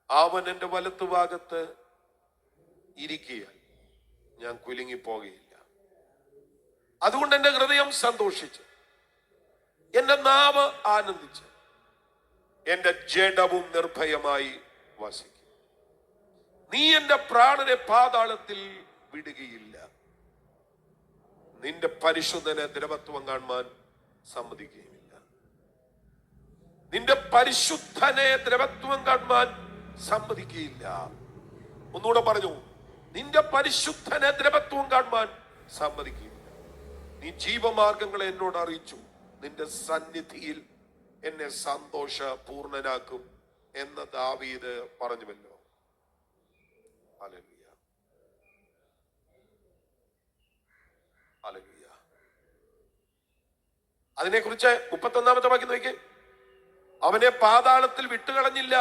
അവൻ എന്റെ വലത്തുഭാഗത്ത് ഇരിക്കുകയാൽ ഞാൻ കുലുങ്ങിപ്പോകുകയില്ല. അതുകൊണ്ട് എന്റെ ഹൃദയം സന്തോഷിച്ച്, എന്റെ നാവ് ആനന്ദിച്ച്, എന്റെ ജഡവും നിർഭയമായി വസിക്കും. നീ എന്റെ പ്രാണനെ പാതാളത്തിൽ വിടുകയില്ല. നിന്റെ പരിശുദ്ധനെ ദ്രവത്വം കാണാൻ സമ്മതിക്കുകയുമില്ല. നിന്റെ പരിശുദ്ധനെ ദ്രവത്വം കാണാൻ സമ്മതിക്കുകയില്ല. ഒന്നുകൂടെ പറഞ്ഞു, നിന്റെ പരിശുദ്ധനെ ദ്രവത്വം കാണാൻ സമ്മതിക്കുകയില്ല. നീ ജീവമാർഗങ്ങളെ എന്നോട് അറിയിച്ചു, നിന്റെ സന്നിധിയിൽ എന്നെ സന്തോഷ പൂർണ്ണനാക്കും എന്ന് ദാവീദ് പറഞ്ഞുവല്ലോ. Hallelujah, hallelujah. അതിനെക്കുറിച്ച് 31-ാമത്തെ വാക്യം നോക്കി. അവനെ പാതാളത്തിൽ വിട്ടുകളഞ്ഞില്ല,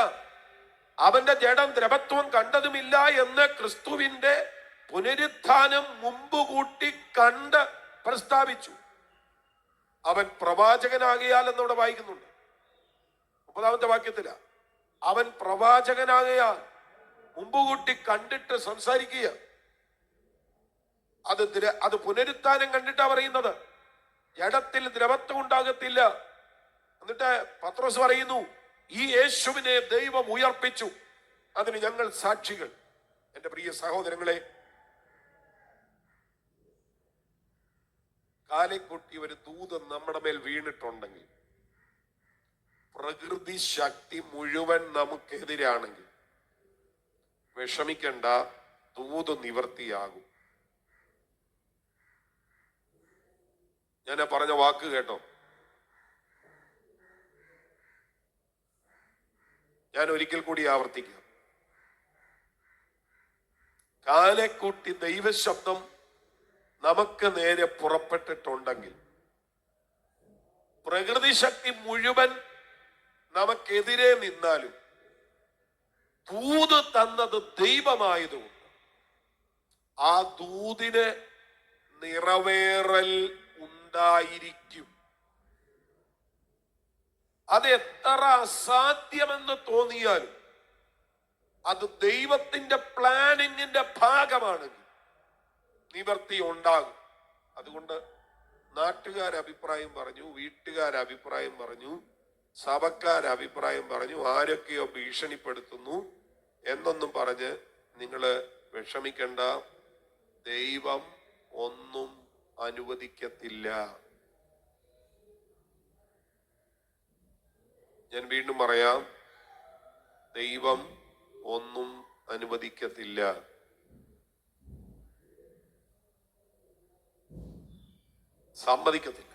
അവന്റെ ജഡം ദ്രവത്വം കണ്ടതുമില്ല എന്ന് ക്രിസ്തുവിന്റെ പുനരുത്ഥാനം മുമ്പ് കൂട്ടി കണ്ട് പ്രസ്താവിച്ചു. അവൻ പ്രവാചകനാകയാൽ എന്നവിടെ വായിക്കുന്നുണ്ട്. 30-ാമത്തെ വാക്യത്തില അവൻ പ്രവാചകനാകയാൽ മുമ്പ് കൂട്ടി കണ്ടിട്ട് സംസാരിക്കുക. അത് പുനരുത്ഥാനം കണ്ടിട്ടാ പറയുന്നത്. ജഡത്തിൽ ദ്രവത്വം ഉണ്ടാകത്തില്ല. എന്നിട്ട് പത്രോസ് പറയുന്നു, ഈ യേശുവിനെ ദൈവം ഉയർപ്പിച്ചു, അതിന് ഞങ്ങൾ സാക്ഷികൾ. എന്റെ പ്രിയ സഹോദരങ്ങളെ, കാലെക്കുട്ടി ഒരു ദൂത് നമ്മുടെ മേൽ വീണിട്ടുണ്ടെങ്കിൽ, പ്രകൃതി ശക്തി മുഴുവൻ നമുക്കെതിരാണെങ്കിൽ വിഷമിക്കണ്ട, ദൂത് നിവർത്തിയാകും. ഞാൻ പറഞ്ഞ വാക്ക് കേട്ടോ? ഞാൻ ഒരിക്കൽ കൂടി ആവർത്തിക്കാം. കാലെക്കുട്ടി ദൈവശബ്ദം നമുക്ക് നേരെ പുറപ്പെട്ടിട്ടുണ്ടെങ്കിൽ, പ്രകൃതി ശക്തി മുഴുവൻ നമുക്കെതിരെ നിന്നാലും ദൂത് തന്നത് ദൈവമായതുകൊണ്ട് ആ ദൂതിന് നിറവേറൽ ഉണ്ടായിരിക്കും. അത് എത്ര അസാധ്യമെന്ന് തോന്നിയാലും അത് ദൈവത്തിന്റെ പ്ലാനിങ്ങിന്റെ ഭാഗമാണെങ്കിൽ നിവർത്തി ഉണ്ടാകും. അതുകൊണ്ട് നാട്ടുകാരഭിപ്രായം പറഞ്ഞു, വീട്ടുകാരഭിപ്രായം പറഞ്ഞു, സഭക്കാരഭിപ്രായം പറഞ്ഞു, ആരൊക്കെയോ ഭീഷണിപ്പെടുത്തുന്നു എന്നൊന്നും പറഞ്ഞ് നിങ്ങള് വിഷമിക്കണ്ട. ദൈവം ഒന്നും അനുവദിക്കത്തില്ല. ഞാൻ വീണ്ടും പറയാം, ദൈവം ഒന്നും അനുവദിക്കത്തില്ല. സമ്മതിക്കത്തില്ല.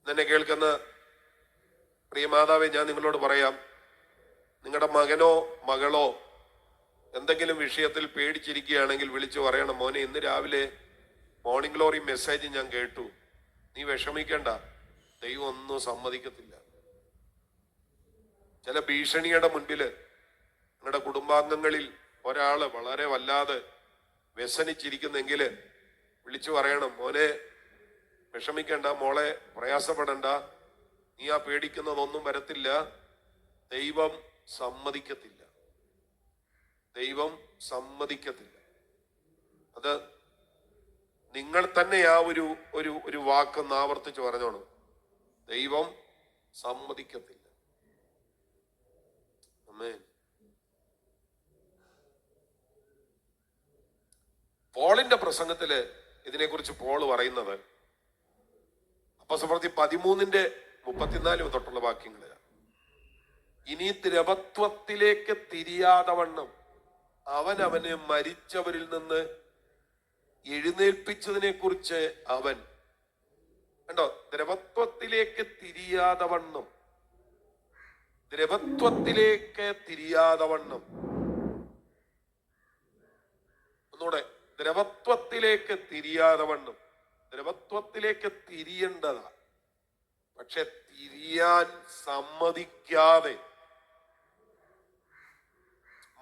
എന്നെ കേൾക്കുന്ന പ്രിയമാതാവെ, ഞാൻ നിങ്ങളോട് പറയാം, നിങ്ങളുടെ മകനോ മകളോ എന്തെങ്കിലും വിഷയത്തിൽ പേടിച്ചിരിക്കുകയാണെങ്കിൽ വിളിച്ചു പറയണം, മോനെ ഇന്ന് രാവിലെ മോർണിംഗ് ഗ്ലോറി മെസ്സേജ് ഞാൻ കേട്ടു, നീ വിഷമിക്കണ്ട, ദൈവം ഒന്നും സമ്മതിക്കത്തില്ല. ചില ഭീഷണിയുടെ മുൻപില് നിങ്ങളുടെ കുടുംബാംഗങ്ങളിൽ ഒരാള് വളരെ വല്ലാതെ വ്യസനിച്ചിരിക്കുന്നെങ്കില് വിളിച്ചു പറയണം, മോനെ വിഷമിക്കണ്ട, മോളെ പ്രയാസപ്പെടണ്ട, നീ ആ പേടിക്കുന്നതൊന്നും വരത്തില്ല, ദൈവം സമ്മതിക്കത്തില്ല. ദൈവം സമ്മതിക്കത്തില്ല. അത് നിങ്ങൾ തന്നെ ആ ഒരു വാക്കൊന്ന് ആവർത്തിച്ച് പറഞ്ഞോണം. ദൈവം സമ്മതിക്കത്തില്ല. ആമേൻ. പോളിന്റെ പ്രസംഗത്തില് ഇതിനെക്കുറിച്ച് പോൾ പറയുന്നത് അപ്പോസ്തലപ്രവൃത്തി 13:34 തൊട്ടുള്ള വാക്യങ്ങളിലാണ്. ഇനി ദ്രവത്വത്തിലേക്ക് തിരിയാതെ വണ്ണം അവനെ മരിച്ചവരിൽ നിന്ന് എഴുന്നേൽപ്പിച്ചതിനെ കുറിച്ച് അവൻ കണ്ടോ, ദ്രവത്വത്തിലേക്ക് തിരിയാതെ വണ്ണം, ദ്രവത്വത്തിലേക്ക് തിരിയാതെ വണ്ണം. ഒന്നുകൂടെ, ദ്രവത്വത്തിലേക്ക് തിരിയാതെ വണ്ണം. ദ്രവത്വത്തിലേക്ക് തിരിയേണ്ടതാ, പക്ഷെ തിരിയാൻ സമ്മതിക്കാതെ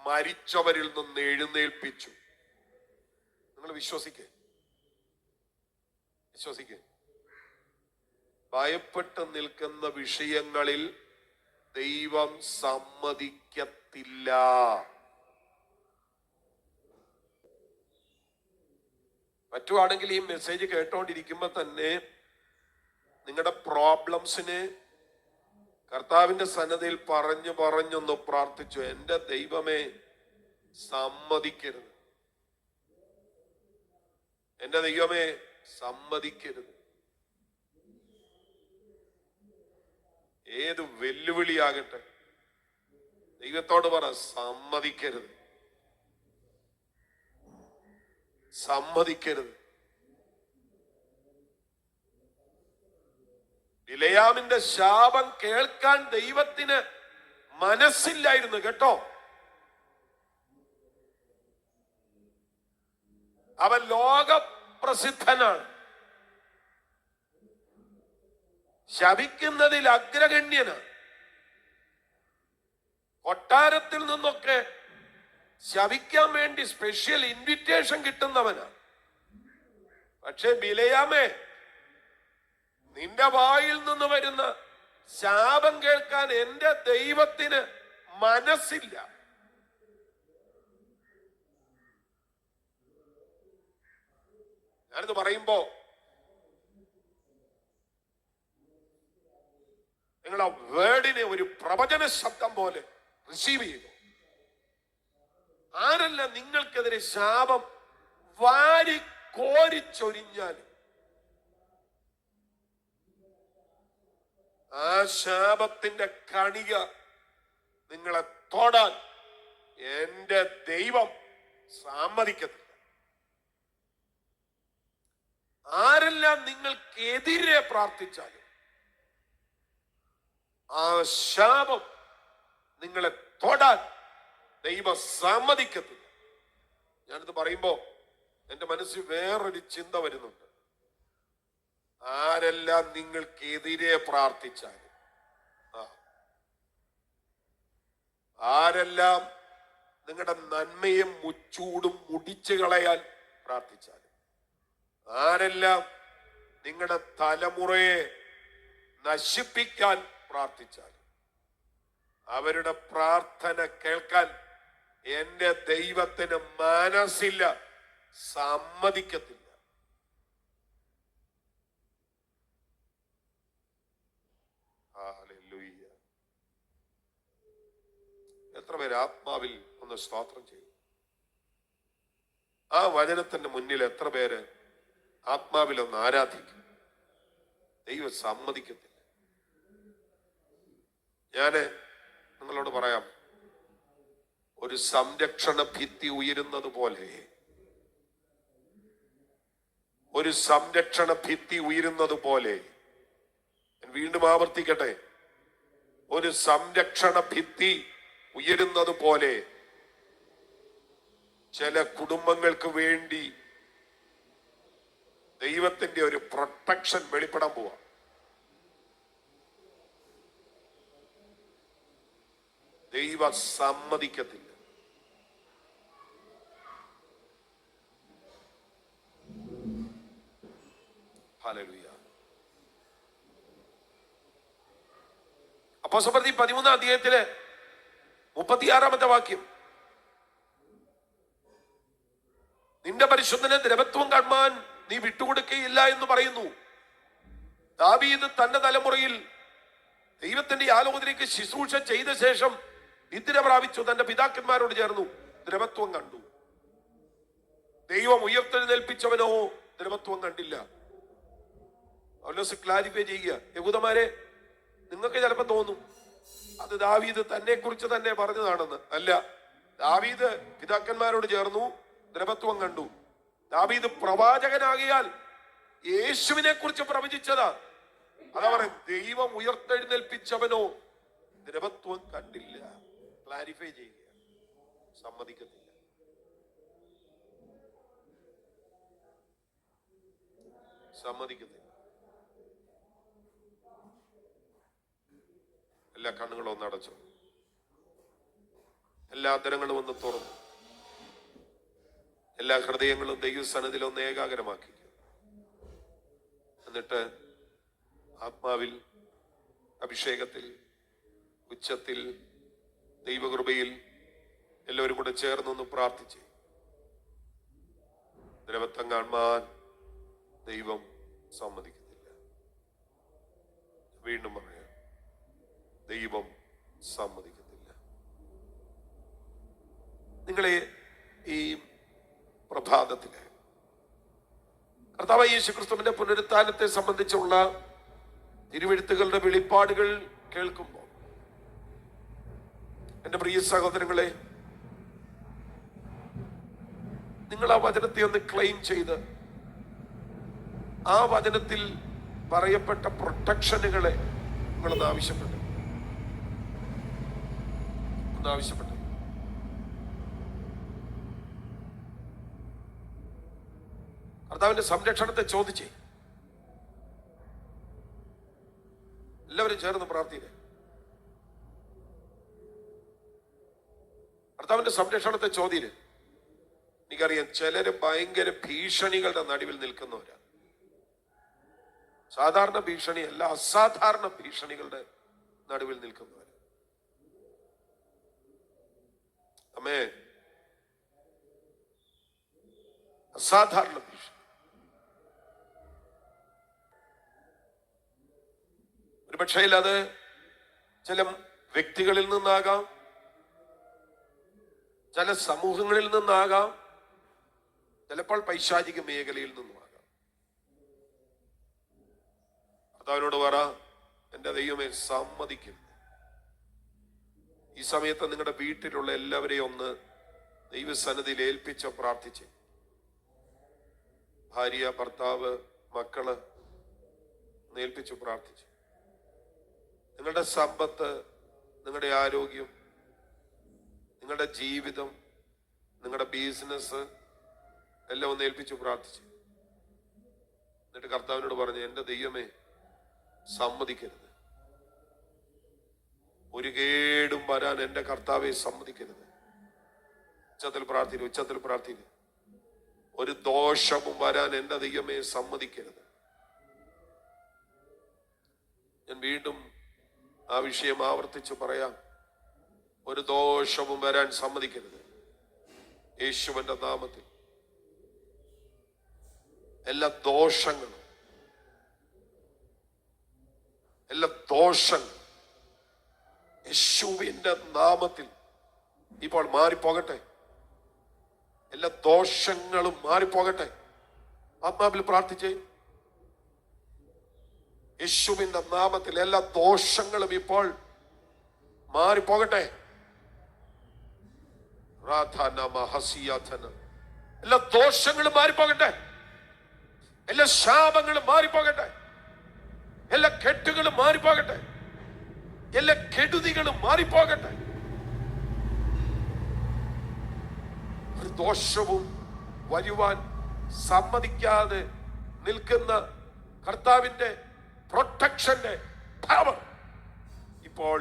മരിച്ചവരിൽ നിന്ന് എഴുന്നേൽപ്പിച്ചു. നിങ്ങൾ വിശ്വസിക്കേ? ഭയപ്പെട്ട് നിൽക്കുന്ന വിഷയങ്ങളിൽ ദൈവം സമ്മതിക്കത്തില്ല. പറ്റുവാണെങ്കിൽ ഈ മെസ്സേജ് കേട്ടോണ്ടിരിക്കുമ്പോ തന്നെ നിങ്ങളുടെ പ്രോബ്ലംസിന് കർത്താവിന്റെ സന്നദ്ധയിൽ പറഞ്ഞൊന്ന് പ്രാർത്ഥിച്ചു. എന്റെ ദൈവമേ സമ്മതിക്കരുത്, എന്റെ ദൈവമേ സമ്മതിക്കരുത്. ഏത് വെല്ലുവിളിയാകട്ടെ ദൈവത്തോട് പറ, സമ്മതിക്കരുത്, സമ്മതിക്കരുത്. ബിലെയാമിന്റെ ശാപം കേൾക്കാൻ ദൈവത്തിന് മനസ്സില്ലായിരുന്നു കേട്ടോ. അവൻ ലോകപ്രസിദ്ധനാണ്, ശപിക്കുന്നതിൽ അഗ്രഗണ്യനാണ്. കൊട്ടാരത്തിൽ നിന്നൊക്കെ ശപിക്കാൻ വേണ്ടി സ്പെഷ്യൽ ഇൻവിറ്റേഷൻ കിട്ടുന്നവനാണ്. പക്ഷെ ബിലെയാമേ, നിന്റെ വായിൽ നിന്ന് വരുന്ന ശാപം കേൾക്കാൻ എന്റെ ദൈവത്തിന് മനസ്സില്ല. ഞാനിത് പറയുമ്പോ നിങ്ങളുടെ വേർഡിനെ ഒരു പ്രവചന ശബ്ദം പോലെ റിസീവ് ചെയ്തു. ആരല്ല നിങ്ങൾക്കെതിരെ ശാപം വാരി കോരിച്ചൊരിഞ്ഞാൽ ആ ശാപത്തിന്റെ കണിക നിങ്ങളെ തൊടാൻ എന്റെ ദൈവം സമ്മതിക്കത്തില്ല. ആരെല്ലാം നിങ്ങൾക്കെതിരെ പ്രാർത്ഥിച്ചാലും ആ ശാപം നിങ്ങളെ തൊടാൻ ദൈവം സമ്മതിക്കത്തില്ല. ഞാനിത് പറയുമ്പോ എന്റെ മനസ്സിൽ വേറൊരു ചിന്ത വരുന്നുണ്ട്. ആരെല്ലാം നിങ്ങൾക്കെതിരെ പ്രാർത്ഥിച്ചാലും, ആരെല്ലാം നിങ്ങളുടെ നന്മയെ മുച്ചൂടും മുടിച്ചു കളയാൻ പ്രാർത്ഥിച്ചാലും, ആരെല്ലാം നിങ്ങളുടെ തലമുറയെ നശിപ്പിക്കാൻ പ്രാർത്ഥിച്ചാലും, അവരുടെ പ്രാർത്ഥന കേൾക്കാൻ എന്റെ ദൈവത്തിന് മനസ്സില്ല, സമ്മതിക്കത്തില്ല. ഹല്ലേലൂയ. എത്ര പേര് ആത്മാവിൽ ഒന്ന് സ്തോത്രം ചെയ്യും? ആ വചനത്തിന്റെ മുന്നിൽ എത്ര പേര് ആത്മാവിൽ ഒന്ന് ആരാധിക്കും? ദൈവം സമ്മതിക്കത്തില്ല. ഞാന് നിങ്ങളോട് പറയാം, ഒരു സംരക്ഷണ ഭിത്തി ഉയരുന്നത് പോലെ, ഒരു സംരക്ഷണ ഭിത്തി ഉയരുന്നത് പോലെ, വീണ്ടും ആവർത്തിക്കട്ടെ, ഒരു സംരക്ഷണ ഭിത്തി ഉയരുന്നത് പോലെ ചില കുടുംബങ്ങൾക്ക് വേണ്ടി ദൈവത്തിന്റെ ഒരു പ്രൊട്ടക്ഷൻ വെളിപ്പെടാൻ പോവാ. ദൈവം സമ്മതിക്കത്തില്ല. ഹല്ലേലൂയ. അപ്പോസ്തലപ്രവൃത്തി 13-ാം അധ്യായത്തിലെ 36-ാമത്തെ വാക്യം, നിന്റെ പരിശുദ്ധനെ ദ്രവത്വം കാണുവാൻ നീ വിട്ടുകൊടുക്കുകയില്ല എന്ന് പറയുന്നു. ദാവീദ് തന്റെ തലമുറയിൽ ദൈവത്തിന്റെ ആലോചനയ്ക്ക് ശുശ്രൂഷ ചെയ്ത ശേഷം നിദ്ര പ്രാപിച്ചു. തന്റെ പിതാക്കന്മാരോട് ചേർന്നു ദ്രവത്വം കണ്ടു. ദൈവം ഉയർത്തെഴുന്നേൽപ്പിച്ചവനോ ദ്രവത്വം കണ്ടില്ല. പൗലോസ് ക്ലാരിഫൈ ചെയ്യുക, യഹൂദന്മാരെ, നിങ്ങൾക്ക് ചിലപ്പോൾ തോന്നും അത് ദാവീദ് തന്നെ കുറിച്ച് തന്നെ പറഞ്ഞതാണെന്ന്. അല്ല, ദാവീദ് പിതാക്കന്മാരോട് ചേർന്നു ദ്രവത്വം കണ്ടു. ദാവീദ് പ്രവാചകനാകിയാൽ യേശുവിനെ കുറിച്ച് പ്രവചിച്ചതാ. അതാ പറയുന്നത്, ദൈവം ഉയർത്തെഴുന്നേൽപ്പിച്ചവനോ ദ്രവത്വം കണ്ടില്ല. ക്ലാരിഫൈ ചെയ്യുക, സമ്മതിക്കത്തില്ല. സമ്മതിക്കത്തില്ല. എല്ലാ കണ്ണുകളും ഒന്ന് അടച്ചു, എല്ലാ അധരങ്ങളും ഒന്ന് തുറന്നു, എല്ലാ ഹൃദയങ്ങളും ദൈവസന്നിധിയിൽ ഒന്ന് ഏകാഗ്രമാക്കി. എന്നിട്ട് ആത്മാവിൽ, അഭിഷേകത്തിൽ, ഉച്ചത്തിൽ, ദൈവകൃപയിൽ എല്ലാവരും കൂടെ ചേർന്നൊന്ന് പ്രാർത്ഥിച്ച് ദ്രവത്വം കാണാൻ ദൈവം സമ്മതിക്കത്തില്ല. വീണ്ടും പറയാം, ദൈവം സമ്മതിക്കത്തില്ല. നിങ്ങളെ ഈ പ്രഭാതത്തില് കർത്താവായ യേശുക്രിസ്തുവിന്റെ പുനരുത്ഥാനത്തെ സംബന്ധിച്ചുള്ള തിരുവെഴുത്തുകളുടെ വെളിപ്പാടുകൾ കേൾക്കുമ്പോൾ എന്റെ പ്രിയ സഹോദരങ്ങളെ, നിങ്ങൾ ആ വചനത്തെ ഒന്ന് ക്ലെയിം ചെയ്ത് ആ വചനത്തിൽ പറയപ്പെട്ട പ്രൊട്ടക്ഷനുകളെ നിങ്ങളൊന്ന് ആവശ്യപ്പെട്ടു. കർത്താവിന്റെ സംരക്ഷണത്തെ ചോദിച്ചേ. എല്ലാവരും ചേർന്ന് പ്രാർത്ഥിക്കേ. കർത്താവിന്റെ സംരക്ഷണത്തെ ചോദ്യം. എനിക്കറിയാം, ചിലര് ഭയങ്കര ഭീഷണികളുടെ നടുവിൽ നിൽക്കുന്നവരാണ്. സാധാരണ ഭീഷണിയല്ല, അസാധാരണ ഭീഷണികളുടെ നടുവിൽ നിൽക്കുന്നവർ. അമ്മേ, അസാധാരണ ഭീഷണി. ഒരു പക്ഷേ അത് ചില വ്യക്തികളിൽ നിന്നാകാം, ചില സമൂഹങ്ങളിൽ നിന്നാകാം, ചിലപ്പോൾ പൈശാചിക മേഖലയിൽ നിന്നുമാകാം. കർത്താവിനോട് പറ, എന്റെ ദൈവമേ സമ്മതിക്കരുത്. ഈ സമയത്ത് നിങ്ങളുടെ വീട്ടിലുള്ള എല്ലാവരെയും ഒന്ന് ദൈവസന്നിധിയിൽ ഏൽപ്പിച്ച് പ്രാർത്ഥിച്ച്, ഭാര്യ, ഭർത്താവ്, മക്കള് ഏൽപ്പിച്ചു പ്രാർത്ഥിച്ചു. നിങ്ങളുടെ സമ്പത്ത്, നിങ്ങളുടെ ആരോഗ്യം, നിങ്ങളുടെ ജീവിതം, നിങ്ങളുടെ ബിസിനസ് എല്ലാം ഒന്ന് ഏൽപ്പിച്ചു പ്രാർത്ഥിച്ചു. എന്നിട്ട് കർത്താവിനോട് പറഞ്ഞു, എന്റെ ദൈവമേ സമ്മതിക്കരുത്, ഒരു കേടും വരാൻ എന്റെ കർത്താവെ സമ്മതിക്കരുത്. ഉച്ചത്തിൽ പ്രാർത്ഥിക്കുന്നു. ഒരു ദോഷവും വരാൻ എന്റെ ദൈവമേ സമ്മതിക്കരുത്. ഞാൻ വീണ്ടും ആ വിഷയം ആവർത്തിച്ച് പറയാം. ഒരു ദോഷവും വരാൻ സമ്മതിക്കരുത്. യേശുവിന്റെ നാമത്തിൽ എല്ലാ ദോഷങ്ങളും യേശുവിന്റെ നാമത്തിൽ ഇപ്പോൾ മാറിപ്പോകട്ടെ. എല്ലാ ദോഷങ്ങളും മാറിപ്പോകട്ടെ. ആത്മാവിൽ പ്രാർത്ഥിച്ചേ. യേശുവിന്റെ നാമത്തിൽ എല്ലാ ദോഷങ്ങളും ഇപ്പോൾ മാറിപ്പോകട്ടെ. എല്ലാ ദോഷങ്ങളും മാറിപ്പോകട്ടെ. എല്ലാ ശാപങ്ങളും മാറിപ്പോകട്ടെ. എല്ലാ കെട്ടുകളും മാറിപ്പോകട്ടെ. എല്ലാ കെടുതികളും മാറിപ്പോകട്ടെ. ഒരു ദോഷവും വരുവാൻ സമ്മതിക്കാതെ നിൽക്കുന്ന കർത്താവിന്റെ പ്രൊട്ടക്ഷന്റെ പവർ ഇപ്പോൾ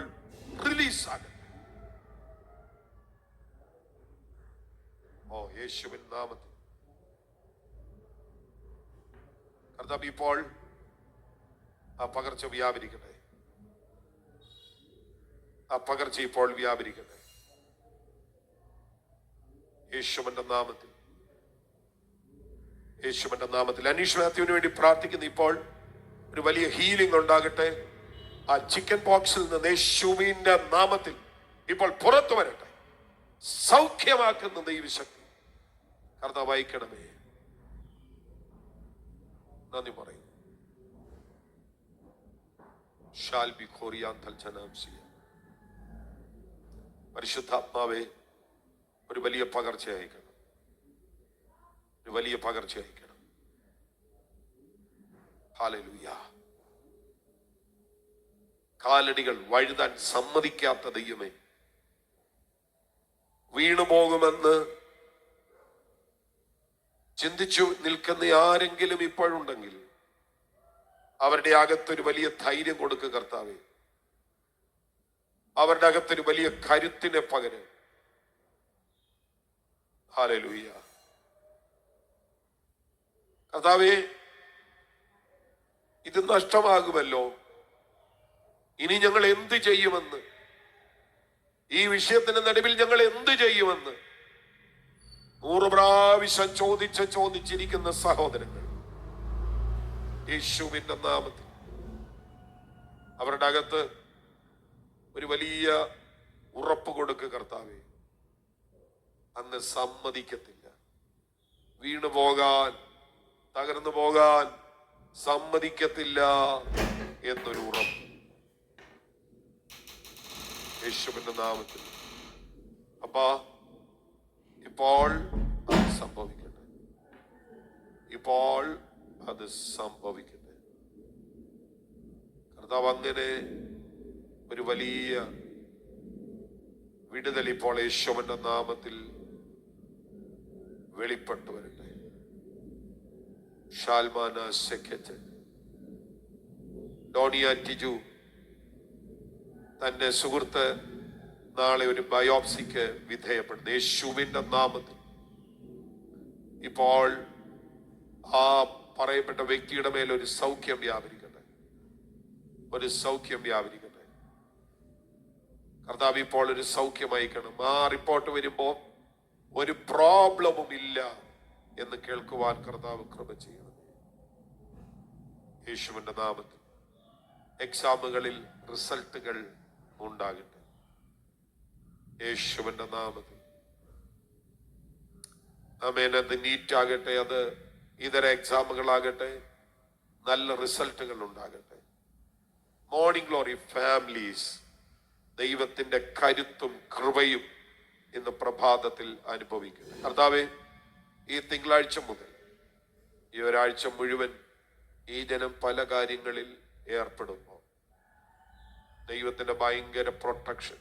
റിലീസാകട്ടെ. ഓ യേശുവിൻ നാമത്തിൽ കർത്താവ് ഇപ്പോൾ ആ പകർച്ച വ്യാപരിക്കട്ടെ. ആ പകർച്ച ഇപ്പോൾ വ്യാപരിക്കട്ടെ യേശുവിന്റെ നാമത്തിൽ. യേശുവിന്റെ നാമത്തിൽ. അനീഷ് മാത്യുവിന് വേണ്ടി പ്രാർത്ഥിക്കുന്നു. ഇപ്പോൾ ഒരു വലിയ ഹീലിംഗ് ഉണ്ടാകട്ടെ. ആ ചിക്കൻ പോക്സിൽ നിന്ന് യേശുവിന്റെ നാമത്തിൽ ഇപ്പോൾ പുറത്തു വരട്ടെ. സൗഖ്യമാക്കുന്ന ദൈവശക്തി കർത്താവ് അയക്കണമേ. നന്ദി പറയും. പരിശുദ്ധാത്മാവേ, ഒരു വലിയ പകർച്ച അയക്കണം. ഒരു വലിയ പകർച്ച അയക്കണം. ഹല്ലേലൂയ. കാലടികൾ വഴുതാൻ സമ്മതിക്കാത്ത ദൈവമേ, വീണുപോകുമെന്ന് ചിന്തിച്ചു നിൽക്കുന്ന ആരെങ്കിലും ഇപ്പോഴുണ്ടെങ്കിൽ അവരുടെ അകത്തൊരു വലിയ ധൈര്യം കൊടുക്കുക കർത്താവേ. അവരുടെ അകത്തൊരു വലിയ കരുത്തിനെ പകരം. ഹല്ലേലൂയ. കർത്താവേ, ഇത് നഷ്ടമാകുമല്ലോ, ഇനി ഞങ്ങൾ എന്ത് ചെയ്യുമെന്ന്, ഈ വിഷയത്തിന്റെ നടുവിൽ ഞങ്ങൾ എന്ത് ചെയ്യുമെന്ന് 100 പ്രാവശ്യം ചോദിച്ചിരിക്കുന്ന സഹോദരങ്ങൾ യേശുവിന്റെ നാമത്തിൽ അവരുടെ അകത്ത് ഒരു വലിയ ഉറപ്പ് കൊടുക്കുക കർത്താവേ. അങ്ങ് സമ്മതിക്കത്തില്ല, വീണു പോകാൻ, തകർന്നു പോകാൻ സമ്മതിക്കത്തില്ല എന്നൊരു ഉറപ്പ് യേശുവിന്റെ നാമത്തിൽ. അപ്പാ, ഇപ്പോൾ അത് സംഭവിക്കട്ടെ. ഇപ്പോൾ അത് സംഭവിക്കട്ടെ കർത്താവ്. അങ്ങനെ ഒരു വലിയ വിടുതൽ ഇപ്പോൾ യേശുവിന്റെ നാമത്തിൽ വെളിപ്പെട്ടു വരട്ടെ. ഷാൽമാന സെക്കറ്റ് ഡോണിയ ടിജു തന്റെ സുഹൃത്ത് നാളെ ഒരു ബയോപ്സിക്ക് വിധേയപ്പെടുന്നു. യേശുവിന്റെ നാമത്തിൽ ഇപ്പോൾ ആ പറയപ്പെട്ട വ്യക്തിയുടെ മേൽ ഒരു സൗഖ്യം വ്യാപരിക്കട്ടെ. ഒരു സൗഖ്യം വ്യാപരിക്കട്ടെ കർത്താവ്. ഇപ്പോൾ ഒരു സൗഖ്യം അയക്കണം. ആ റിപ്പോർട്ട് വരുമ്പോ ഒരു പ്രോബ്ലമും ഇല്ല എന്ന് കേൾക്കുവാൻ കർത്താവ് കൃപ ചെയ്യണം യേശുവിന്റെ നാമത്തിൽ. എക്സാമുകളിൽ റിസൾട്ടുകൾ ഉണ്ടാകട്ടെ യേശുവിന്റെ നാമത്തിൽ. ആമേൻ. അത് നീറ്റ് ആകട്ടെ, അത് ഇതര എക്സാമുകളാകട്ടെ, നല്ല റിസൾട്ടുകൾ ഉണ്ടാകട്ടെ. മോർണിംഗ് ഗ്ലോറി ഫാമിലീസ് ദൈവത്തിന്റെ കരുത്തും കൃപയും ഇന്ന് പ്രഭാതത്തിൽ അനുഭവിക്കുന്നു കർത്താവേ. ഈ തിങ്കളാഴ്ച മുതൽ ഈ ഒരാഴ്ച മുഴുവൻ ഈ ജനം പല കാര്യങ്ങളിൽ ഏർപ്പെടുമ്പോൾ ദൈവത്തിന്റെ ഭയങ്കര പ്രൊട്ടക്ഷൻ,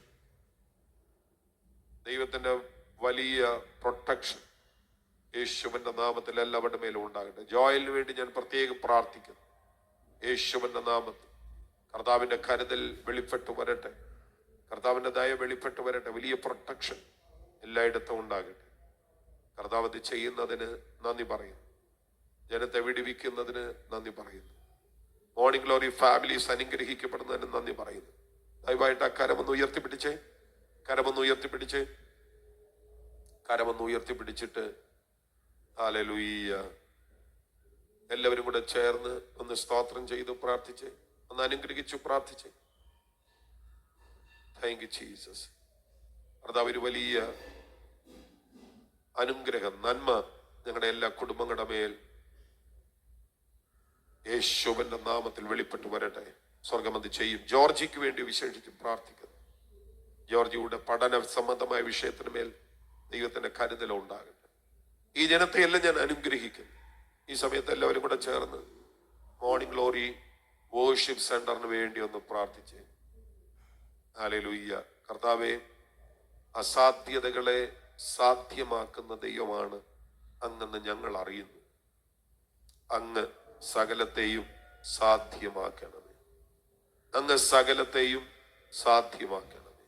ദൈവത്തിന്റെ വലിയ പ്രൊട്ടക്ഷൻ യേശുവിന്റെ നാമത്തിൽ എല്ലാവരുടെ മേലും ഉണ്ടാകട്ടെ. ജോയലിന് വേണ്ടി ഞാൻ പ്രത്യേകം പ്രാർത്ഥിക്കുന്നു. യേശുവിന്റെ നാമത്തിൽ കർത്താവിന്റെ കരുതൽ വെളിപ്പെട്ടു വരട്ടെ. കർത്താവിന്റെ ദയ വെളിപ്പെട്ടു വരട്ടെ. വലിയ പ്രൊട്ടക്ഷൻ എല്ലായിടത്തും ഉണ്ടാകട്ടെ. കർത്താവ് ഇത് ചെയ്യുന്നതിന് നന്ദി പറയുന്നു. ജനത്തെ വിടുവിക്കുന്നതിന് നന്ദി പറയുന്നു. മോർണിംഗ് ഗ്ലോറി ഫാമിലീസ് അനുഗ്രഹിക്കപ്പെടുന്നതിന് നന്ദി പറയുന്നു. ദയവായിട്ട് ആ കരമൊന്ന് ഉയർത്തിപ്പിടിച്ചേ. കരമൊന്ന് ഉയർത്തിപ്പിടിച്ചേ. കരമൊന്ന് ഉയർത്തിപ്പിടിച്ചിട്ട് ഹല്ലേലൂയ എല്ലാവരും കൂടെ ചേർന്ന് ഒന്ന് സ്തോത്രം ചെയ്തു പ്രാർത്ഥിച്ചേ. ഒന്ന് അനുഗ്രഹിച്ചു പ്രാർത്ഥിച്ചേ. Thank you Jesus. കർത്താവ് ഒരു വലിയ അനുഗ്രഹം, നന്മ ഞങ്ങളുടെ എല്ലാ കുടുംബങ്ങളുടെ മേൽ യേശുവിന്റെ നാമത്തിൽ വെളിപ്പെട്ടു വരട്ടെ. സ്വർഗം അത് ചെയ്യും. ജോർജിക്ക് വേണ്ടി വിശേഷിച്ച് പ്രാർത്ഥിക്കുന്നു. ജോർജിയുടെ പഠന സംബന്ധമായ വിഷയത്തിന് മേൽ ദൈവത്തിന്റെ കരുതൽ ഉണ്ടാകട്ടെ. ഈ ജനത്തെ എല്ലാം ഞാൻ അനുഗ്രഹിക്കുന്നു. ഈ സമയത്ത് എല്ലാവരും കൂടെ ചേർന്ന് മോർണിംഗ് ഗ്ലോറി വർഷിപ്പ് സെന്ററിന് വേണ്ടി ഒന്ന് പ്രാർത്ഥിച്ചേ. ഹല്ലേലൂയ. കർത്താവേ, അസാധ്യതകളെ സാധ്യമാക്കുന്ന ദൈവമാണ് അങ്ങെന്ന് ഞങ്ങൾ അറിയുന്നു. അങ്ങ് സകലത്തെയും സാധ്യമാക്കണമേ. അങ്ങ് സകലത്തെയും സാധ്യമാക്കണമേ.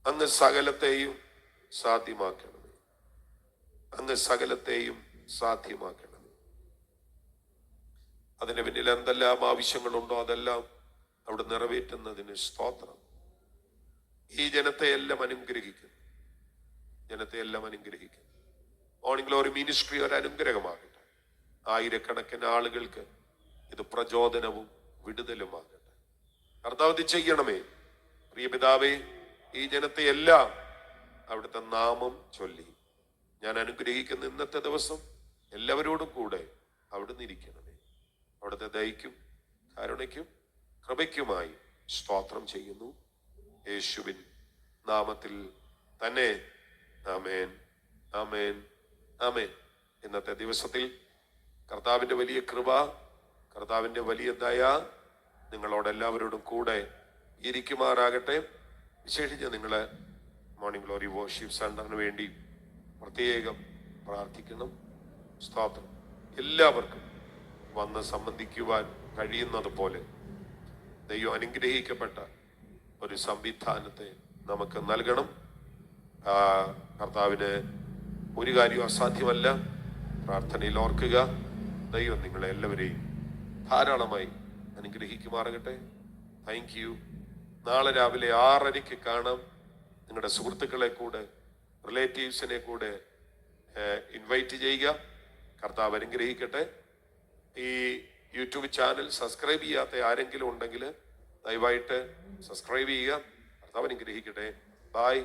അങ്ങ് സകലത്തെയും സാധ്യമാക്കണമേ. അങ്ങ് സകലത്തെയും സാധ്യമാക്കണമേ. അതിന് പിന്നിൽ എന്തെല്ലാം ആവശ്യങ്ങളുണ്ടോ അതെല്ലാം അവിടെ നിറവേറ്റുന്നതിന് സ്തോത്രം. ഈ ജനത്തെ എല്ലാം അനുഗ്രഹിക്കുന്നു. ജനത്തെ എല്ലാം അനുഗ്രഹിക്കുന്നു. മോർണിംഗ് ഗ്ലോറി മിനിസ്ട്രി ഒരു അനുഗ്രഹമാകട്ടെ. ആയിരക്കണക്കിന് ആളുകൾക്ക് ഇത് പ്രചോദനവും വിടുതലുമാകട്ടെ. കർത്താവ് ഇത് ചെയ്യണമേ. പ്രിയ പിതാവേ, ഈ ജനത്തെ എല്ലാം അവിടുത്തെ നാമം ചൊല്ലി ഞാൻ അനുഗ്രഹിക്കുന്ന ഇന്നത്തെ ദിവസം എല്ലാവരോടും കൂടെ അവിടുന്ന് ഇരിക്കണമേ. അവിടുത്തെ ദയയ്ക്കും കരുണയ്ക്കും കൃപയ്ക്കുമായി സ്തോത്രം ചെയ്യുന്നു. യേശുവിൻ നാമത്തിൽ തന്നെ. ആമേൻ, ആമേൻ, ആമേൻ. ഇന്നത്തെ ദിവസത്തിൽ കർത്താവിൻ്റെ വലിയ കൃപ, കർത്താവിൻ്റെ വലിയ ദയ നിങ്ങളോടെല്ലാവരോടും കൂടെ ഇരിക്കുമാറാകട്ടെ. വിശേഷിച്ച് നിങ്ങൾ മോർണിംഗ് ഗ്ലോറി വർഷിപ്പ് സെന്ററിന് വേണ്ടി പ്രത്യേകം പ്രാർത്ഥിക്കണം. സ്തോത്രം. എല്ലാവർക്കും വന്ന് സംബന്ധിക്കുവാൻ കഴിയുന്നത് പോലെ ദൈവം അനുഗ്രഹിക്കപ്പെട്ട ഒരു സംവിധാനത്തെ നമുക്ക് നൽകണം. കർത്താവിന് ഒരു കാര്യവും അസാധ്യമല്ല. പ്രാർത്ഥനയിൽ ഓർക്കുക. ദൈവം നിങ്ങളെ എല്ലാവരെയും ധാരാളമായി അനുഗ്രഹിക്കുമാറാകട്ടെ. Thank you. നാളെ രാവിലെ 6:30 കാണാം. നിങ്ങളുടെ സുഹൃത്തുക്കളെ കൂടെ, റിലേറ്റീവ്സിനെ കൂടെ ഇൻവൈറ്റ് ചെയ്യുക. കർത്താവ് അനുഗ്രഹിക്കട്ടെ. ഈ യൂട്യൂബ് ചാനൽ സബ്സ്ക്രൈബ് ചെയ്യാത്ത ആരെങ്കിലും ഉണ്ടെങ്കിൽ ദയവായിട്ട് സബ്സ്ക്രൈബ് ചെയ്യുക. കർത്താവ് അനുഗ്രഹിക്കട്ടെ. ബൈ.